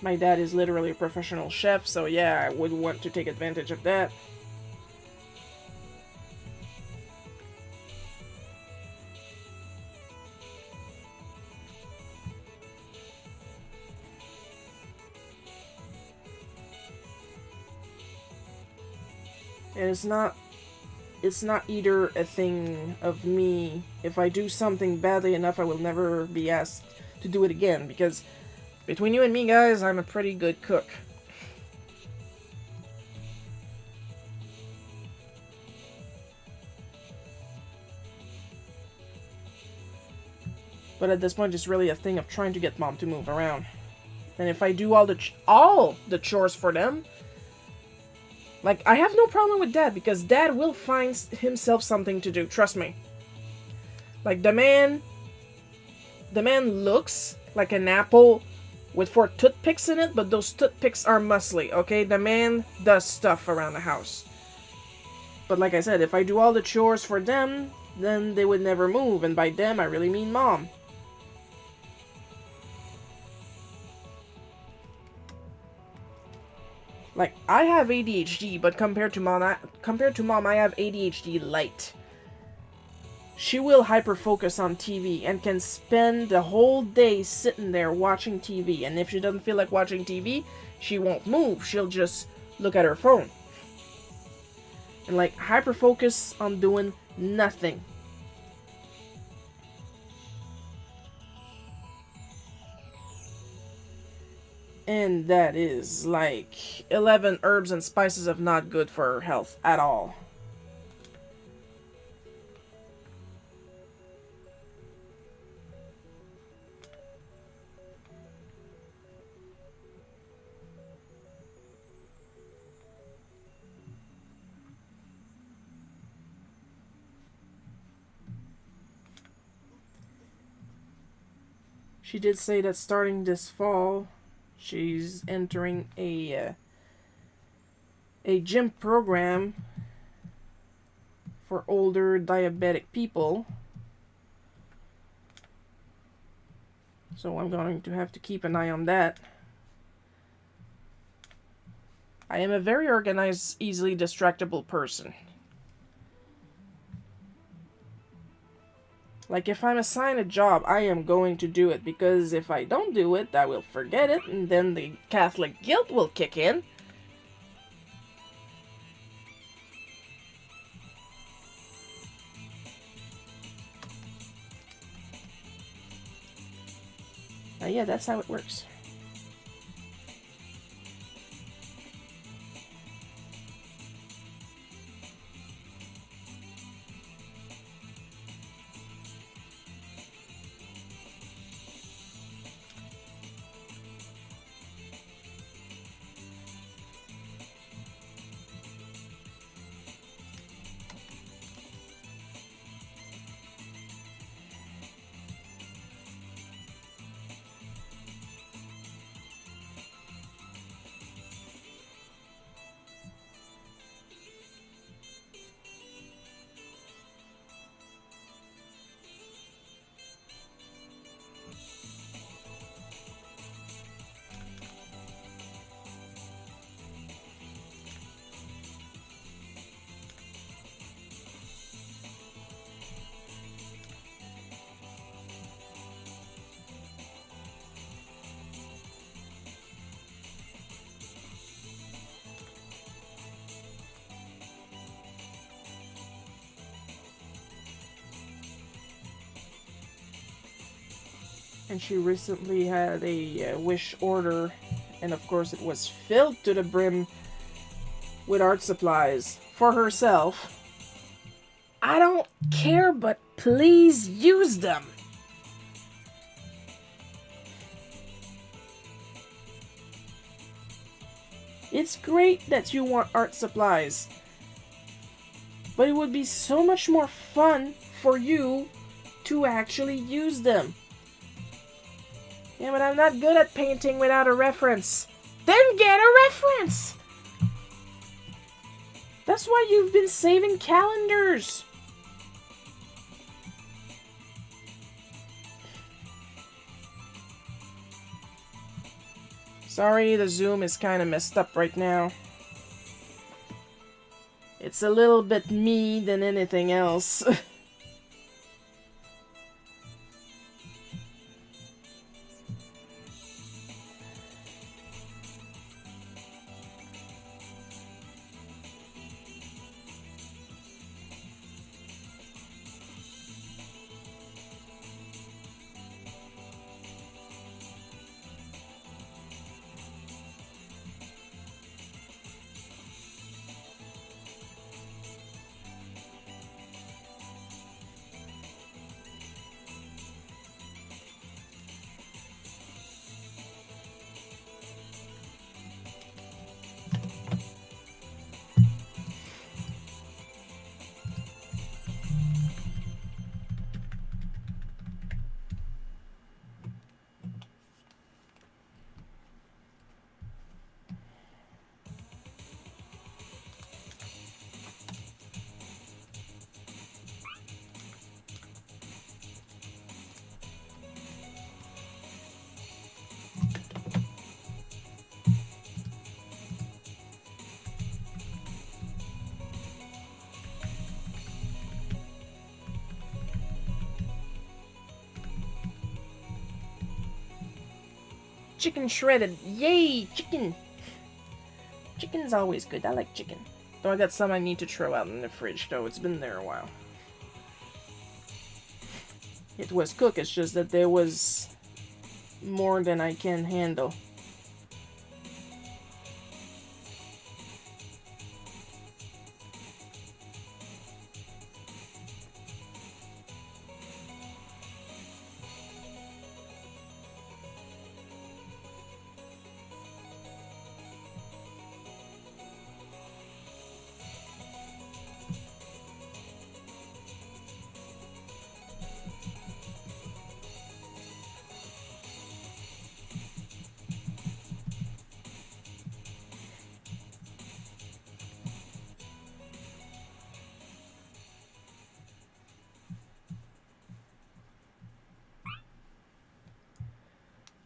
My dad is literally a professional chef, so yeah, I would want to take advantage of that. And it's not either a thing of me. If I do something badly enough, I will never be asked to do it again, because between you and me, guys, I'm a pretty good cook. But at this point, it's really a thing of trying to get mom to move around. And if I do all the chores for them, like, I have no problem with dad, because dad will find himself something to do, trust me. Like, the man looks like an apple with 4 toothpicks in it, but those toothpicks are muscly, okay? The man does stuff around the house. But like I said, if I do all the chores for them, then they would never move, and by them, I really mean mom. Like, I have ADHD, but compared to mom, I have ADHD light. She will hyper-focus on TV and can spend the whole day sitting there watching TV. And if she doesn't feel like watching TV, she won't move. She'll just look at her phone. And like, hyper-focus on doing nothing. And that is like 11 herbs and spices of not good for her health at all. She did say that starting this fall, she's entering a gym program for older diabetic people. So I'm going to have to keep an eye on that. I am a very organized, easily distractible person. Like, if I'm assigned a job, I am going to do it, because if I don't do it, I will forget it, and then the Catholic guilt will kick in. Yeah, that's how it works. And she recently had a wish order, and of course it was filled to the brim with art supplies for herself. I don't care, but please use them. It's great that you want art supplies, but it would be so much more fun for you to actually use them. Yeah, but I'm not good at painting without a reference. Then get a reference! That's why you've been saving calendars. Sorry, the Zoom is kind of messed up right now. It's a little bit me than anything else. Chicken shredded. Yay, chicken. Chicken's always good. I like chicken. Though I got some I need to throw out in the fridge, though. It's been there a while. It was cooked, it's just that there was more than I can handle.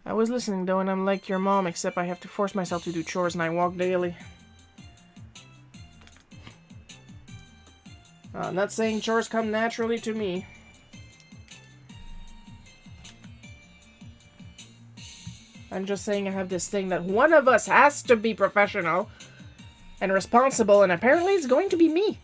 I was listening though, and I'm like your mom, except I have to force myself to do chores and I walk daily. I'm not saying chores come naturally to me. I'm just saying I have this thing that one of us has to be professional and responsible, and apparently it's going to be me.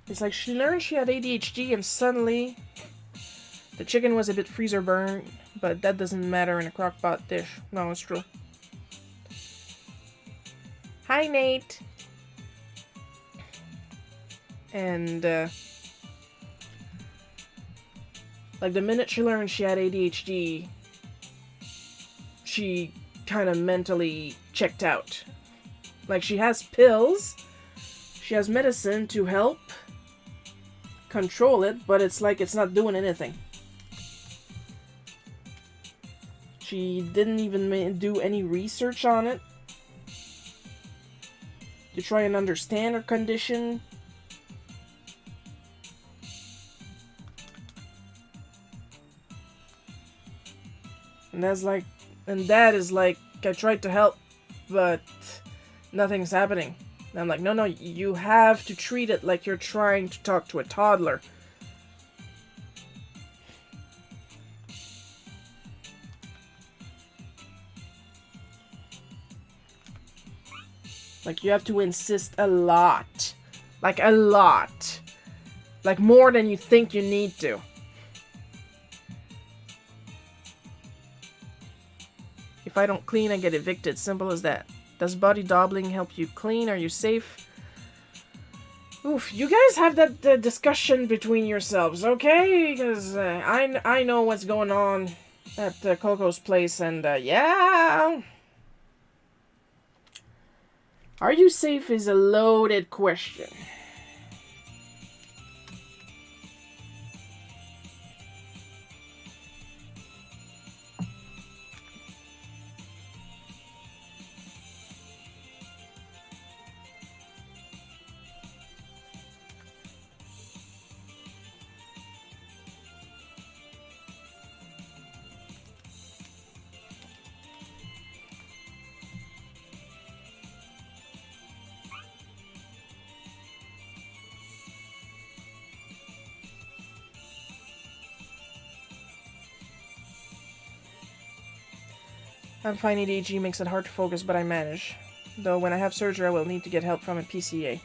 It's like she learned she had ADHD and suddenly the chicken was a bit freezer burned, but that doesn't matter in a crock-pot dish. No, it's true. Hi, Nate. And, like, the minute she learned she had ADHD, she kind of mentally checked out. Like, she has pills, she has medicine to help control it, but it's like it's not doing anything. She didn't even do any research on it to try and understand her condition. And that is like, I tried to help, but nothing's happening. And I'm like, no, you have to treat it like you're trying to talk to a toddler. Like, you have to insist a lot. Like, a lot. Like, more than you think you need to. If I don't clean, I get evicted. Simple as that. Does body daubling help you clean? Are you safe? Oof, you guys have that discussion between yourselves, okay? Because I know what's going on at Coco's place, and yeah... Are you safe is a loaded question. I'm fine, ADHD makes it hard to focus, but I manage. Though when I have surgery, I will need to get help from a PCA.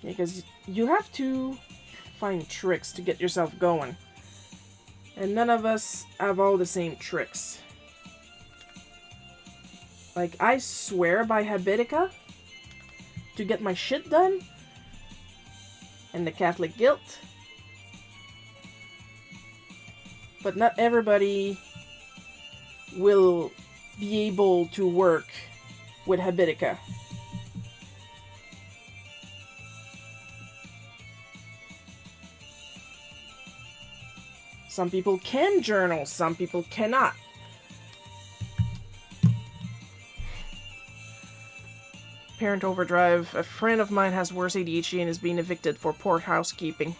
Because you have to find tricks to get yourself going. And none of us have all the same tricks. Like, I swear by Habitica to get my shit done. And the Catholic guilt. But not everybody will be able to work with Habitica. Some people can journal, some people cannot. Parent overdrive. A friend of mine has worse ADHD and is being evicted for poor housekeeping.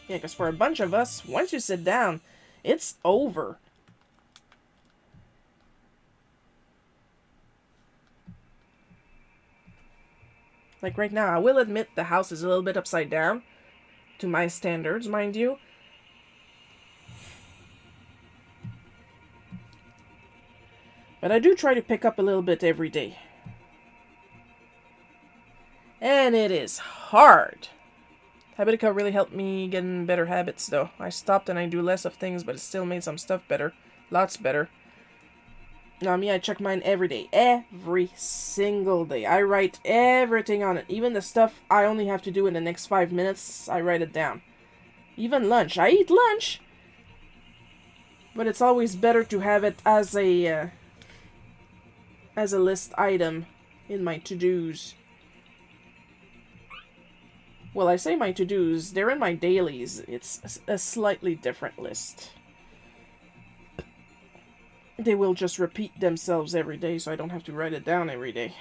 Yeah, because for a bunch of us, once you sit down, it's over. Like right now, I will admit the house is a little bit upside down. To my standards, mind you. But I do try to pick up a little bit every day. And it is hard. Habitica really helped me get in better habits, though. I stopped and I do less of things, but it still made some stuff better. Lots better. Now, me, I check mine every day. Every single day. I write everything on it. Even the stuff I only have to do in the next 5 minutes, I write it down. Even lunch. I eat lunch. But it's always better to have it as a list item in my to-dos. Well, I say my to-dos. They're in my dailies. It's a slightly different list. They will just repeat themselves every day, so I don't have to write it down every day.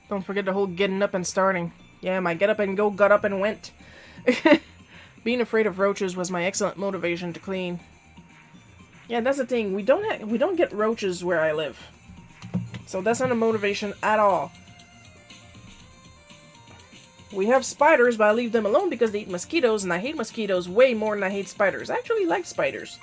Don't forget the whole getting up and starting. Yeah, my get up and go got up and went. Being afraid of roaches was my excellent motivation to clean. Yeah, that's the thing. We don't get roaches where I live. So that's not a motivation at all. We have spiders, but I leave them alone because they eat mosquitoes, and I hate mosquitoes way more than I hate spiders. I actually like spiders.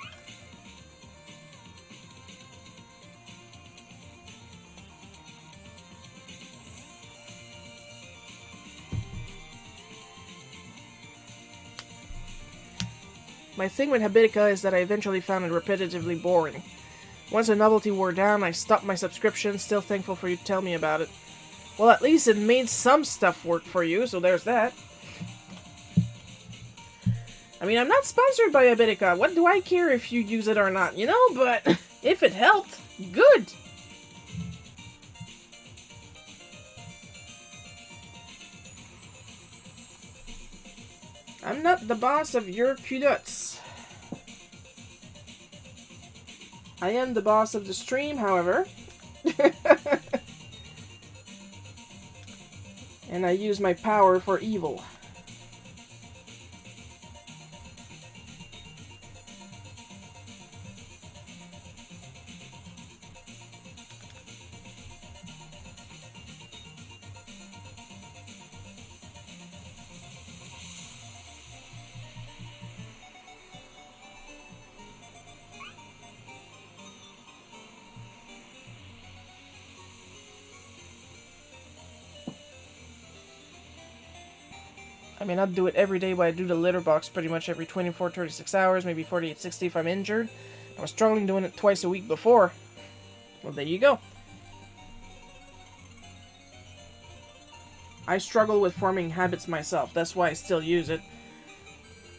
My thing with Habitica is that I eventually found it repetitively boring. Once the novelty wore down, I stopped my subscription, still thankful for you to tell me about it. Well, at least it made some stuff work for you, so there's that. I mean, I'm not sponsored by Habitica. What do I care if you use it or not, you know? But if it helped, good! I'm not the boss of your culottes. I am the boss of the stream, however. And I use my power for evil. I may not do it every day, but I do the litter box pretty much every 24, 36 hours, maybe 48, 60 if I'm injured. I was struggling doing it twice a week before. Well, there you go. I struggle with forming habits myself. That's why I still use it.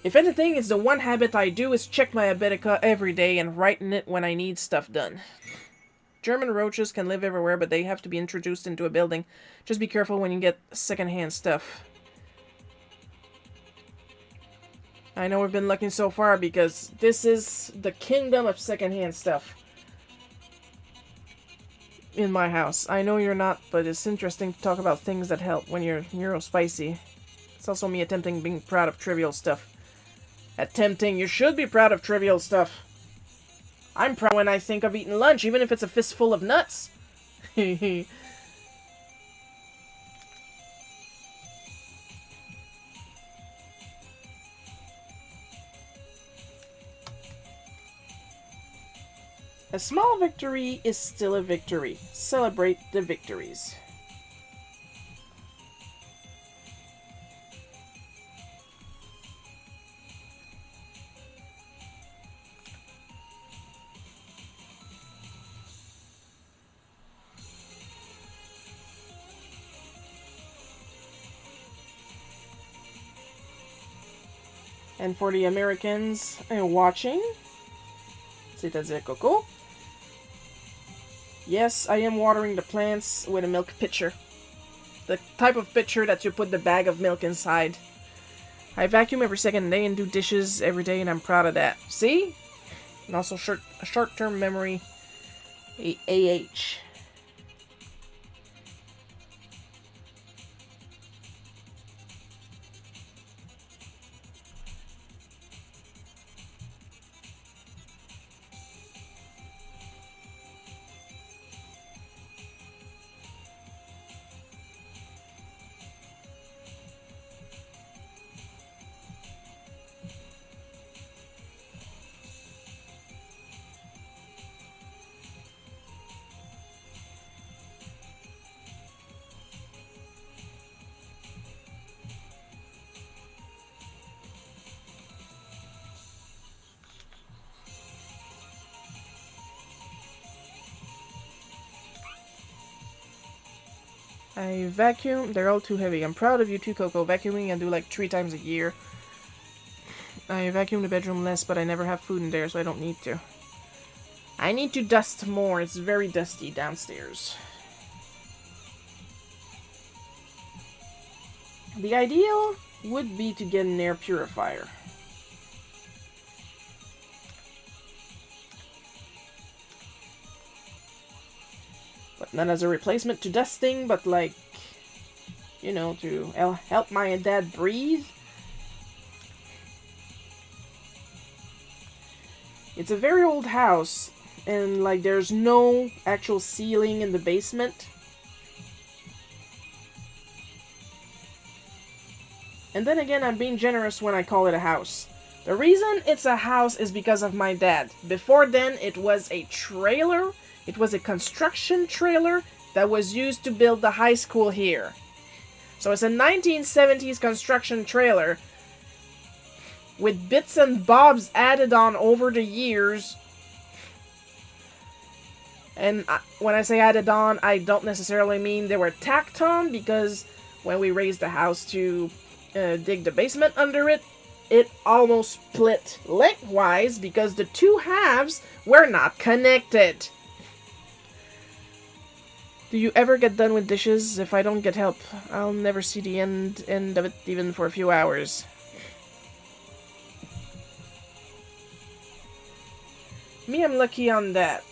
If anything, it's the one habit I do is check my Habitica every day and write in it when I need stuff done. German roaches can live everywhere, but they have to be introduced into a building. Just be careful when you get secondhand stuff. I know we've been lucky so far because this is the kingdom of secondhand stuff in my house. I know you're not, but it's interesting to talk about things that help when you're neurospicy. It's also me attempting being proud of trivial stuff. Attempting, you should be proud of trivial stuff. I'm proud when I think of eating lunch, even if it's a fistful of nuts. A small victory is still a victory. Celebrate the victories. And for the Americans watching, c'est-à-dire Coco. Yes, I am watering the plants with a milk pitcher. The type of pitcher that you put the bag of milk inside. I vacuum every second day and do dishes every day, and I'm proud of that. See? And also short-term memory, AH. I vacuum. They're all too heavy. I'm proud of you too, Coco. Vacuuming I do like 3 times a year. I vacuum the bedroom less, but I never have food in there, so I don't need to. I need to dust more. It's very dusty downstairs. The ideal would be to get an air purifier. But not as a replacement to dusting, but like, you know, to help my dad breathe. It's a very old house, and like there's no actual ceiling in the basement. And then again, I'm being generous when I call it a house. The reason it's a house is because of my dad. Before then, it was a trailer. It was a construction trailer that was used to build the high school here. So it's a 1970s construction trailer with bits and bobs added on over the years. And when I say added on, I don't necessarily mean they were tacked on, because when we raised the house to dig the basement under it, it almost split lengthwise because the two halves were not connected. Do you ever get done with dishes? If I don't get help, I'll never see the end of it, even for a few hours. Me, I'm lucky on that.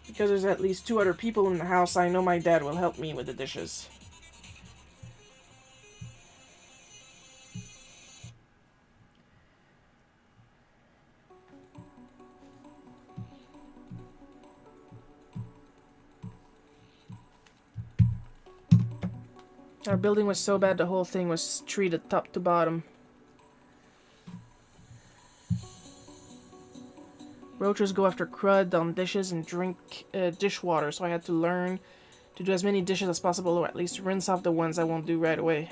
Because there's at least 2 other people in the house, I know my dad will help me with the dishes. Our building was so bad the whole thing was treated top to bottom. Roaches go after crud on dishes and drink dishwater, so I had to learn to do as many dishes as possible, or at least rinse off the ones I won't do right away.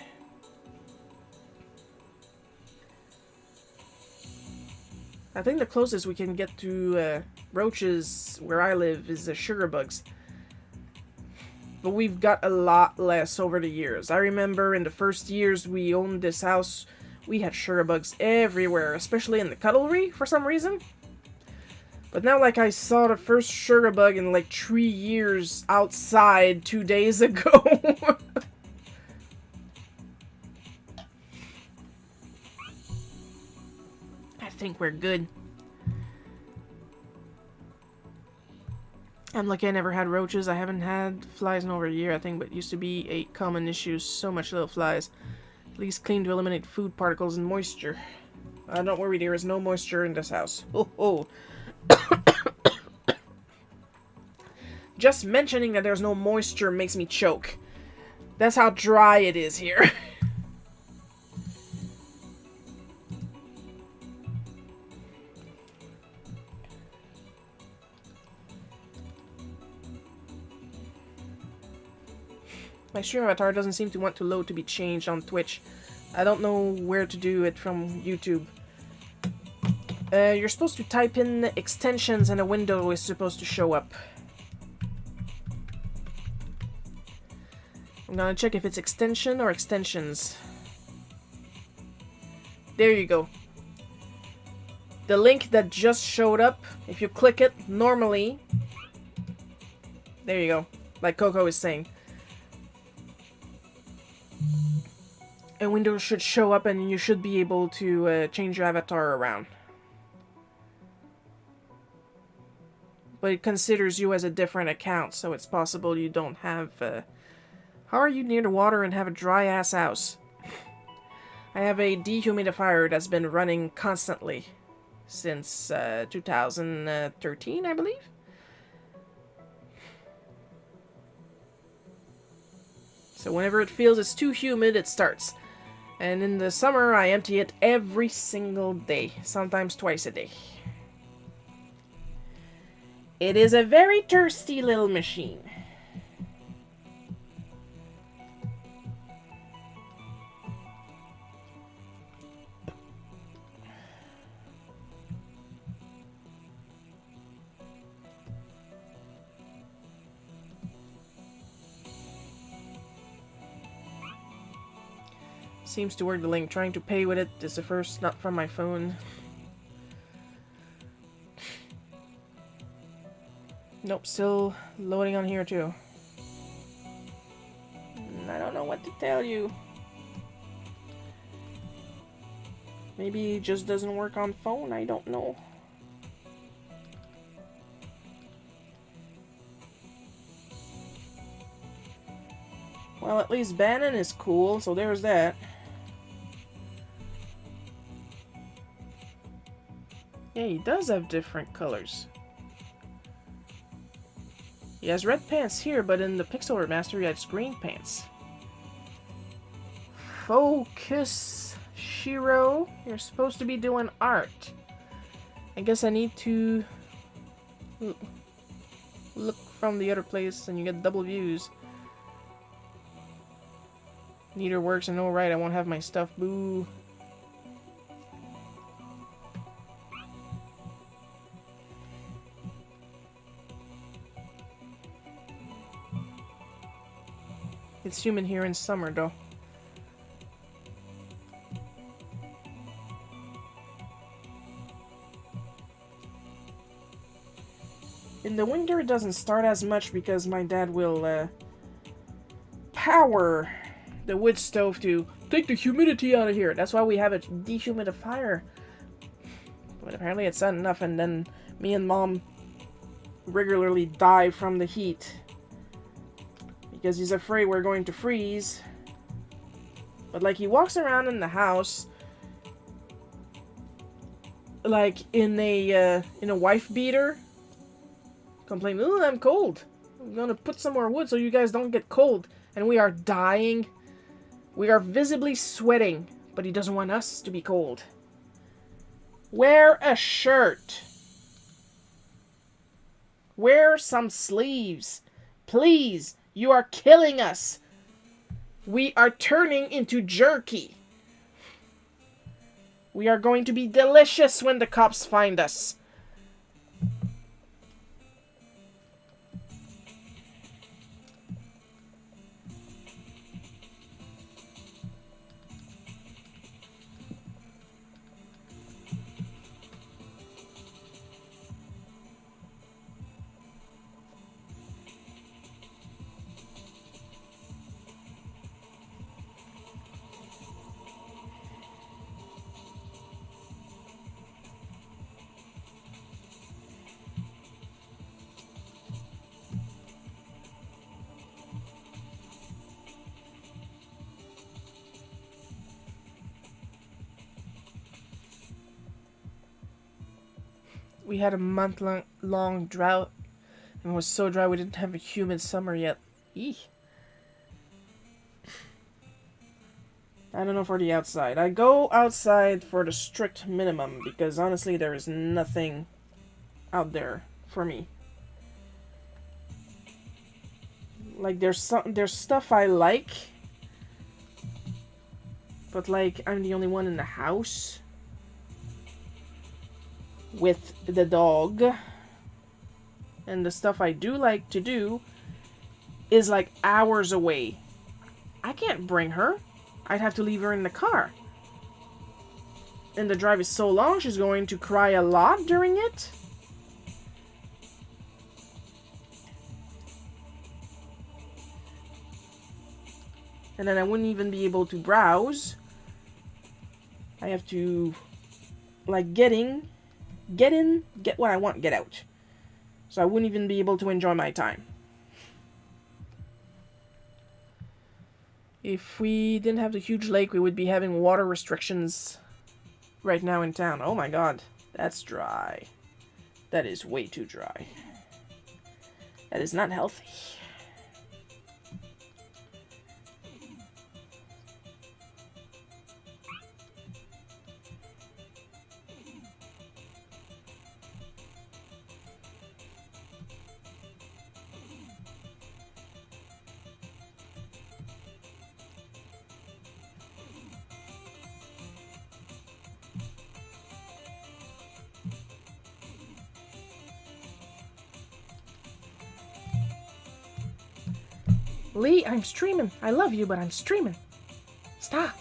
I think the closest we can get to roaches where I live is the sugar bugs. But we've got a lot less over the years. I remember in the first years we owned this house, we had sugar bugs everywhere, especially in the cutlery for some reason. But now, like, I saw the first sugar bug in like 3 years outside 2 days ago. I think we're good. I'm lucky I never had roaches. I haven't had flies in over a year, I think, but it used to be a common issue. So much little flies. At least clean to eliminate food particles and moisture. Don't worry, there is no moisture in this house. Oh. Just mentioning that there's no moisture makes me choke. That's how dry it is here. My stream avatar doesn't seem to want to load to be changed on Twitch. I don't know where to do it from YouTube. You're supposed to type in extensions and a window is supposed to show up. I'm gonna check if it's extension or extensions. There you go. The link that just showed up, if you click it, normally... There you go. Like Coco is saying. A window should show up and you should be able to change your avatar around. But it considers you as a different account, so it's possible you don't have... How are you near the water and have a dry-ass house? I have a dehumidifier that's been running constantly since 2013, I believe? So whenever it feels it's too humid, it starts. And in the summer, I empty it every single day, sometimes twice a day. It is a very thirsty little machine. Seems to work, the link. Trying to pay with it is the first, not from my phone. Nope, still loading on here too. I don't know what to tell you. Maybe it just doesn't work on phone, I don't know. Well, at least Bannon is cool, so there's that. Yeah, he does have different colors. He has red pants here, but in the Pixel Remaster he has green pants. Focus, Shiro. You're supposed to be doing art. I guess I need to look from the other place and you get double views. Neither works and no right, I won't have my stuff. Boo. It's humid here in summer, though. In the winter, it doesn't start as much because my dad will power the wood stove to take the humidity out of here. That's why we have a dehumidifier. But apparently it's not enough, and then me and Mom regularly die from the heat. Because he's afraid we're going to freeze. But like, he walks around in the house like in a wife beater, complaining, "Ooh, I'm cold. I'm gonna put some more wood so you guys don't get cold." And we are dying. We are visibly sweating, but he doesn't want us to be cold. Wear a shirt. Wear some sleeves. Please. You are killing us. We are turning into jerky. We are going to be delicious when the cops find us. We had a month-long drought, and it was so dry we didn't have a humid summer yet. Eek. I don't know for the outside. I go outside for the strict minimum, because honestly there is nothing out there for me. Like, there's stuff I like, but like, I'm the only one in the house with the dog, and the stuff I do like to do is like hours away. I can't bring her. I'd have to leave her in the car, and the drive is so long, she's going to cry a lot during it. And then I wouldn't even be able to browse. I have to like get in, get what I want, get out. So I wouldn't even be able to enjoy my time. If we didn't have the huge lake, we would be having water restrictions right now in town. Oh my god, that's dry. That is way too dry. That is not healthy. Lee, I'm streaming. I love you, but I'm streaming. Stop.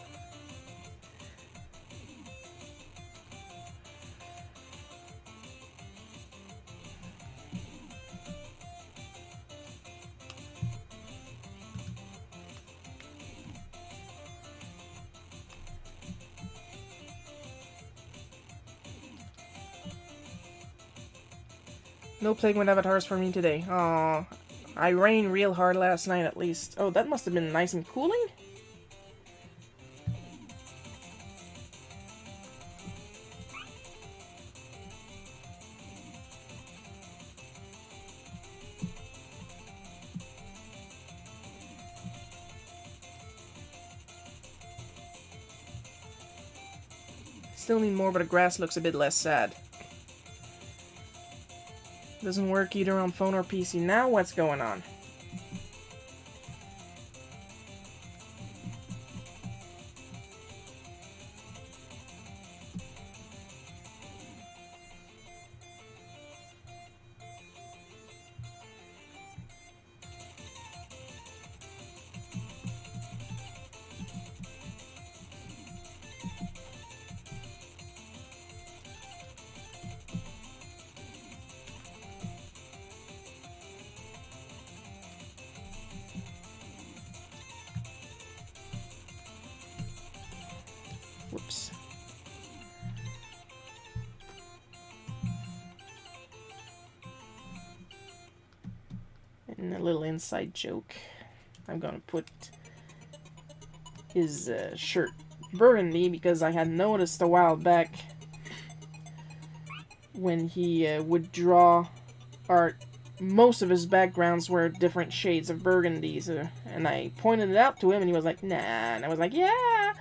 No playing with avatars for me today. Aww. I rained real hard last night at least. Oh, that must have been nice and cooling? Still need more, but the grass looks a bit less sad. Doesn't work either on phone or PC. Now what's going on? Whoops. And a little inside joke. I'm gonna put his shirt burgundy because I had noticed a while back when he would draw art, most of his backgrounds were different shades of burgundies, and I pointed it out to him and he was like, nah, and I was like, yeah!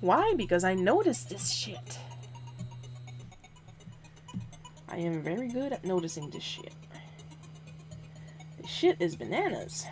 Why? Because I noticed this shit. I am very good at noticing this shit. This shit is bananas.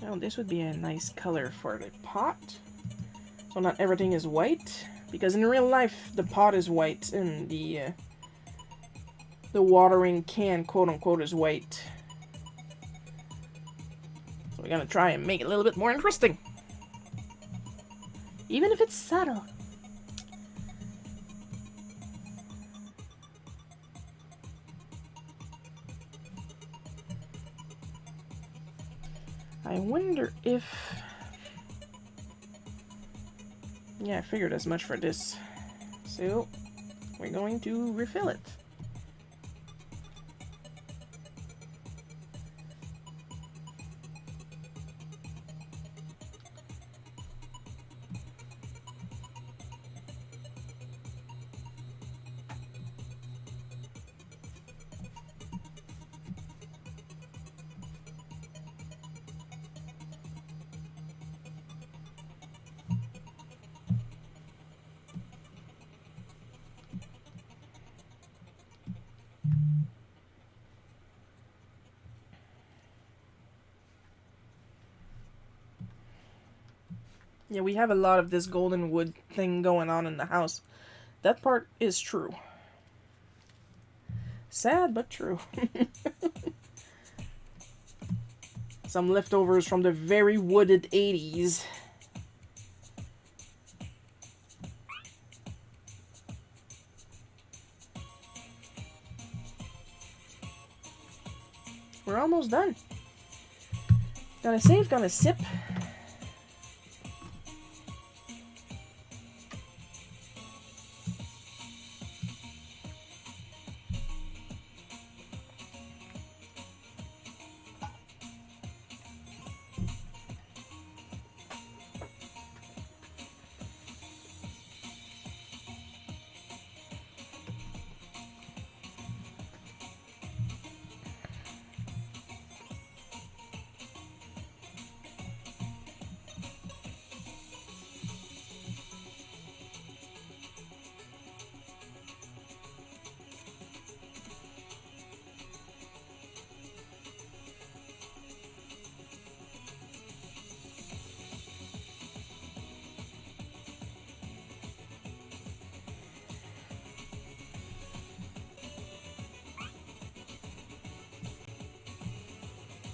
Now this would be a nice color for the pot. So not everything is white. Because in real life, the pot is white and the watering can, quote-unquote, is white. So we're gonna try and make it a little bit more interesting. Even if it's subtle. I wonder if... Yeah, I figured as much for this. So, we're going to refill it. Yeah, we have a lot of this golden wood thing going on in the house. That part is true. Sad, but true. Some leftovers from the very wooded 80s. We're almost done. Gotta save, gotta sip.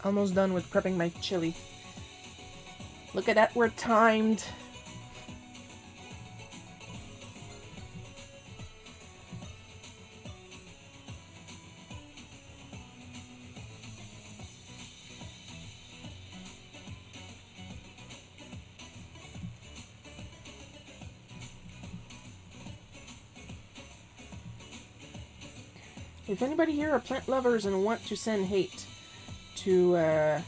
Almost done with prepping my chili. Look at that, we're timed. If anybody here are plant lovers and want to send hate to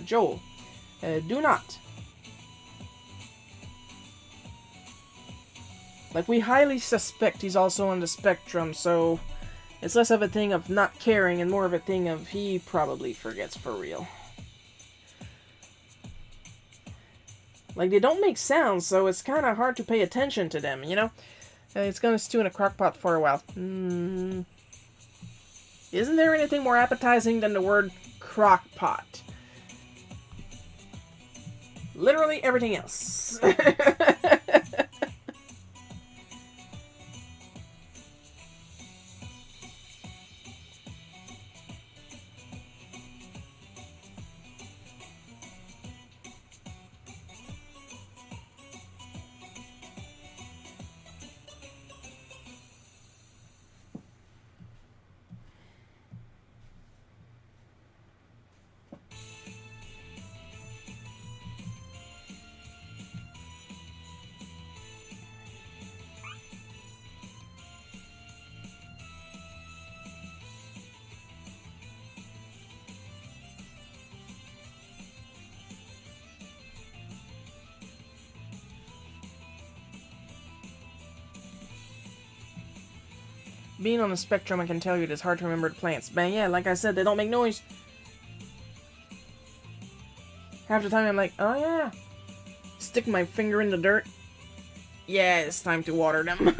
Joel, do not. Like, we highly suspect he's also on the spectrum, so it's less of a thing of not caring and more of a thing of he probably forgets for real. Like, they don't make sounds, so it's kind of hard to pay attention to them, you know? It's gonna stew in a crock pot for a while. Isn't there anything more appetizing than the word crock pot? Literally everything else. Being on the spectrum, I can tell you it is hard to remember the plants. But yeah, like I said, they don't make noise. Half the time I'm like, oh yeah. Stick my finger in the dirt. Yeah, it's time to water them.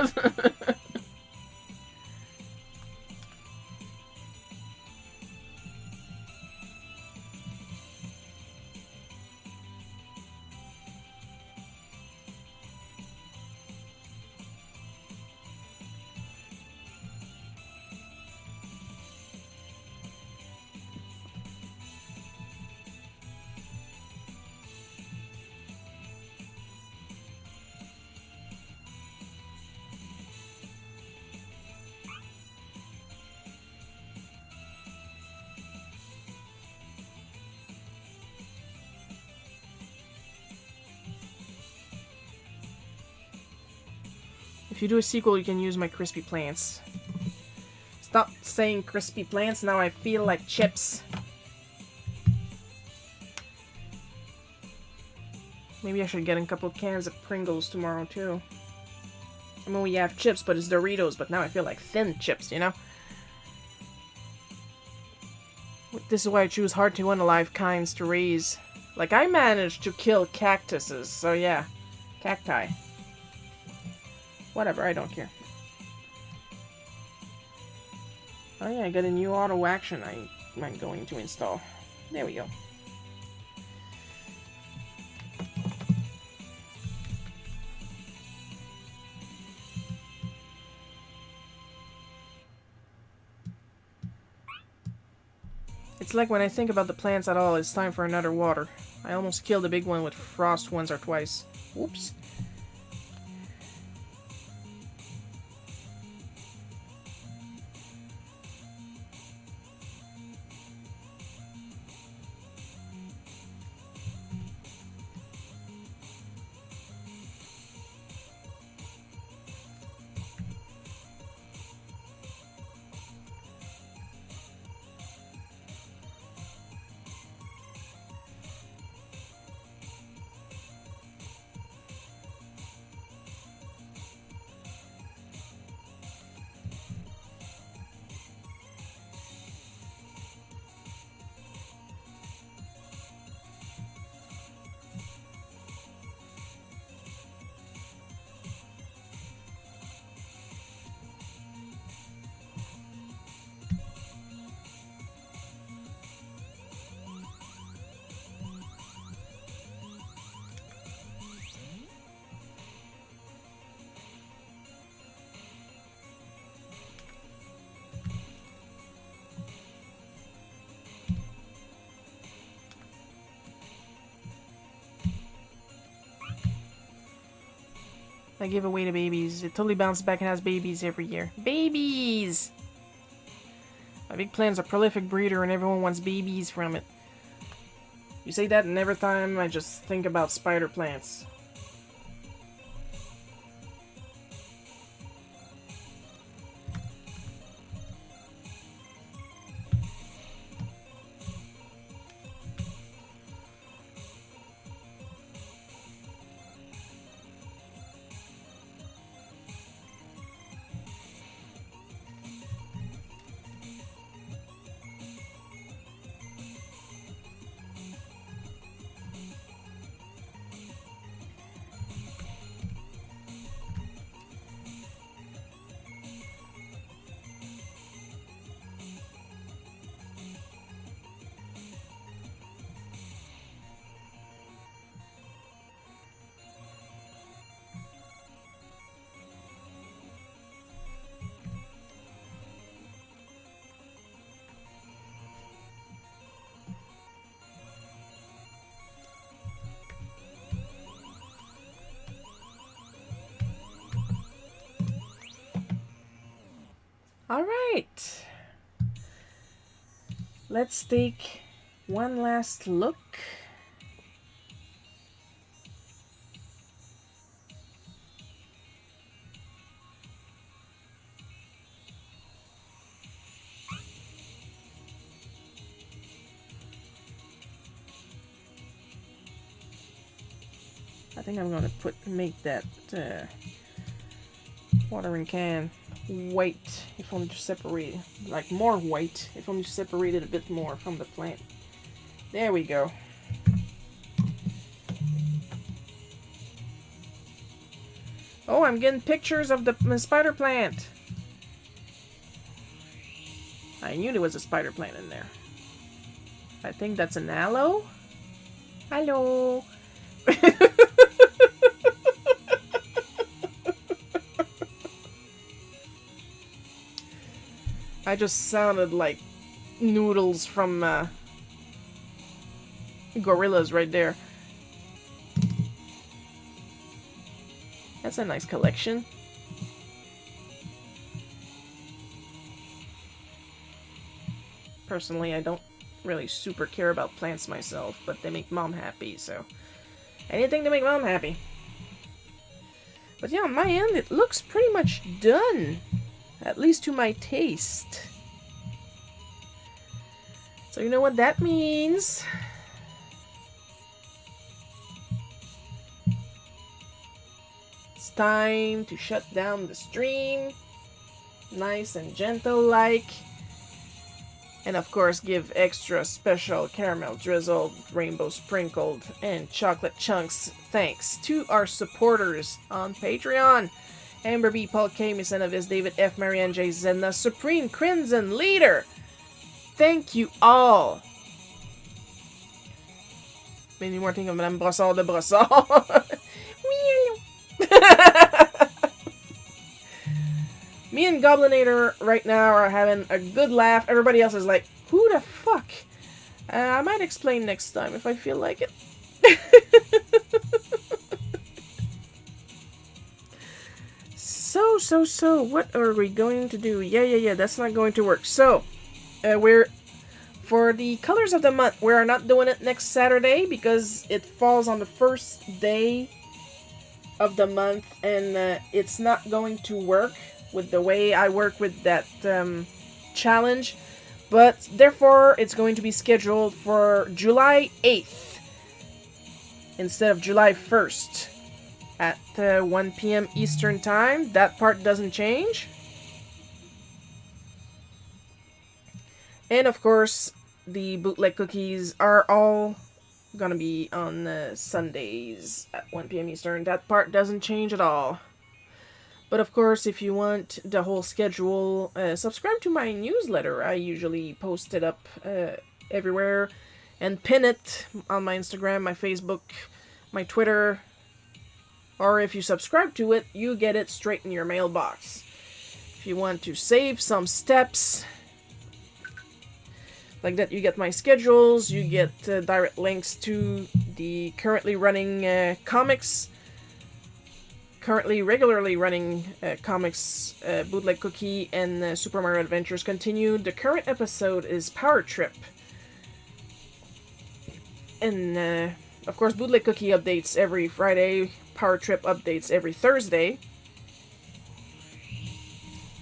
If you do a sequel, you can use my crispy plants. Stop saying crispy plants, now I feel like chips. Maybe I should get a couple cans of Pringles tomorrow, too. I mean, we have chips, but it's Doritos, but now I feel like thin chips, you know? This is why I choose hard to unalive kinds to raise. Like, I managed to kill cactuses, so yeah. Cacti. Whatever, I don't care. Oh yeah, I got a new auto action I'm going to install. There we go. It's like when I think about the plants at all, it's time for another water. I almost killed a big one with frost once or twice. Whoops. I give away the babies. It totally bounces back and has babies every year. Babies! My big plant's a prolific breeder and everyone wants babies from it. You say that and every time I just think about spider plants. Alright. Let's take one last look. I think I'm gonna make that watering can white, if only to separate, like more white, if only to separate it a bit more from the plant. There we go. Oh, I'm getting pictures of the spider plant. I knew there was a spider plant in there. I think that's an aloe. Hello. I just sounded like Noodles from Gorillas right there. That's a nice collection. Personally, I don't really super care about plants myself, but they make Mom happy, so anything to make Mom happy. But yeah, on my end, it looks pretty much done. At least to my taste. So you know what that means. It's time to shut down the stream. Nice and gentle like. And of course give extra special caramel drizzled, rainbow sprinkled, and chocolate chunks thanks to our supporters on Patreon. Amber B, Paul K, Miss Vis, David F, Marianne J, Zedna, Supreme Crimson Leader. Thank you all. Made me more think of Madame Brossard de Brossard. Me and Goblinator right now are having a good laugh. Everybody else is like, who the fuck? I might explain next time if I feel like it. So, what are we going to do? Yeah, that's not going to work. So, for the colors of the month, we are not doing it next Saturday because it falls on the first day of the month, and it's not going to work with the way I work with that challenge. But, therefore, it's going to be scheduled for July 8th instead of July 1st. At 1 p.m. Eastern Time. That part doesn't change. And of course, the bootleg cookies are all gonna be on Sundays at 1 p.m. Eastern. That part doesn't change at all. But of course, if you want the whole schedule, subscribe to my newsletter. I usually post it up everywhere and pin it on my Instagram, my Facebook, my Twitter. Or if you subscribe to it, you get it straight in your mailbox. If you want to save some steps, like that, you get my schedules, you get direct links to the currently running comics, currently regularly running comics, Bootleg Cookie, and Super Mario Adventures continued. The current episode is Power Trip. And, of course, Bootleg Cookie updates every Friday. Power Trip updates every Thursday.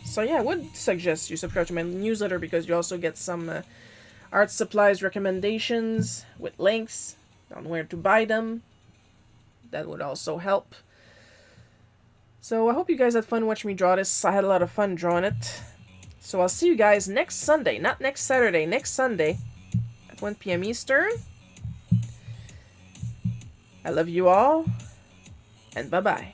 So yeah, I would suggest you subscribe to my newsletter because you also get some art supplies recommendations with links on where to buy them. That would also help. So I hope you guys had fun watching me draw this. I had a lot of fun drawing it. So I'll see you guys next Sunday, not next Saturday, next Sunday at 1 p.m. Eastern. I love you all, and bye-bye.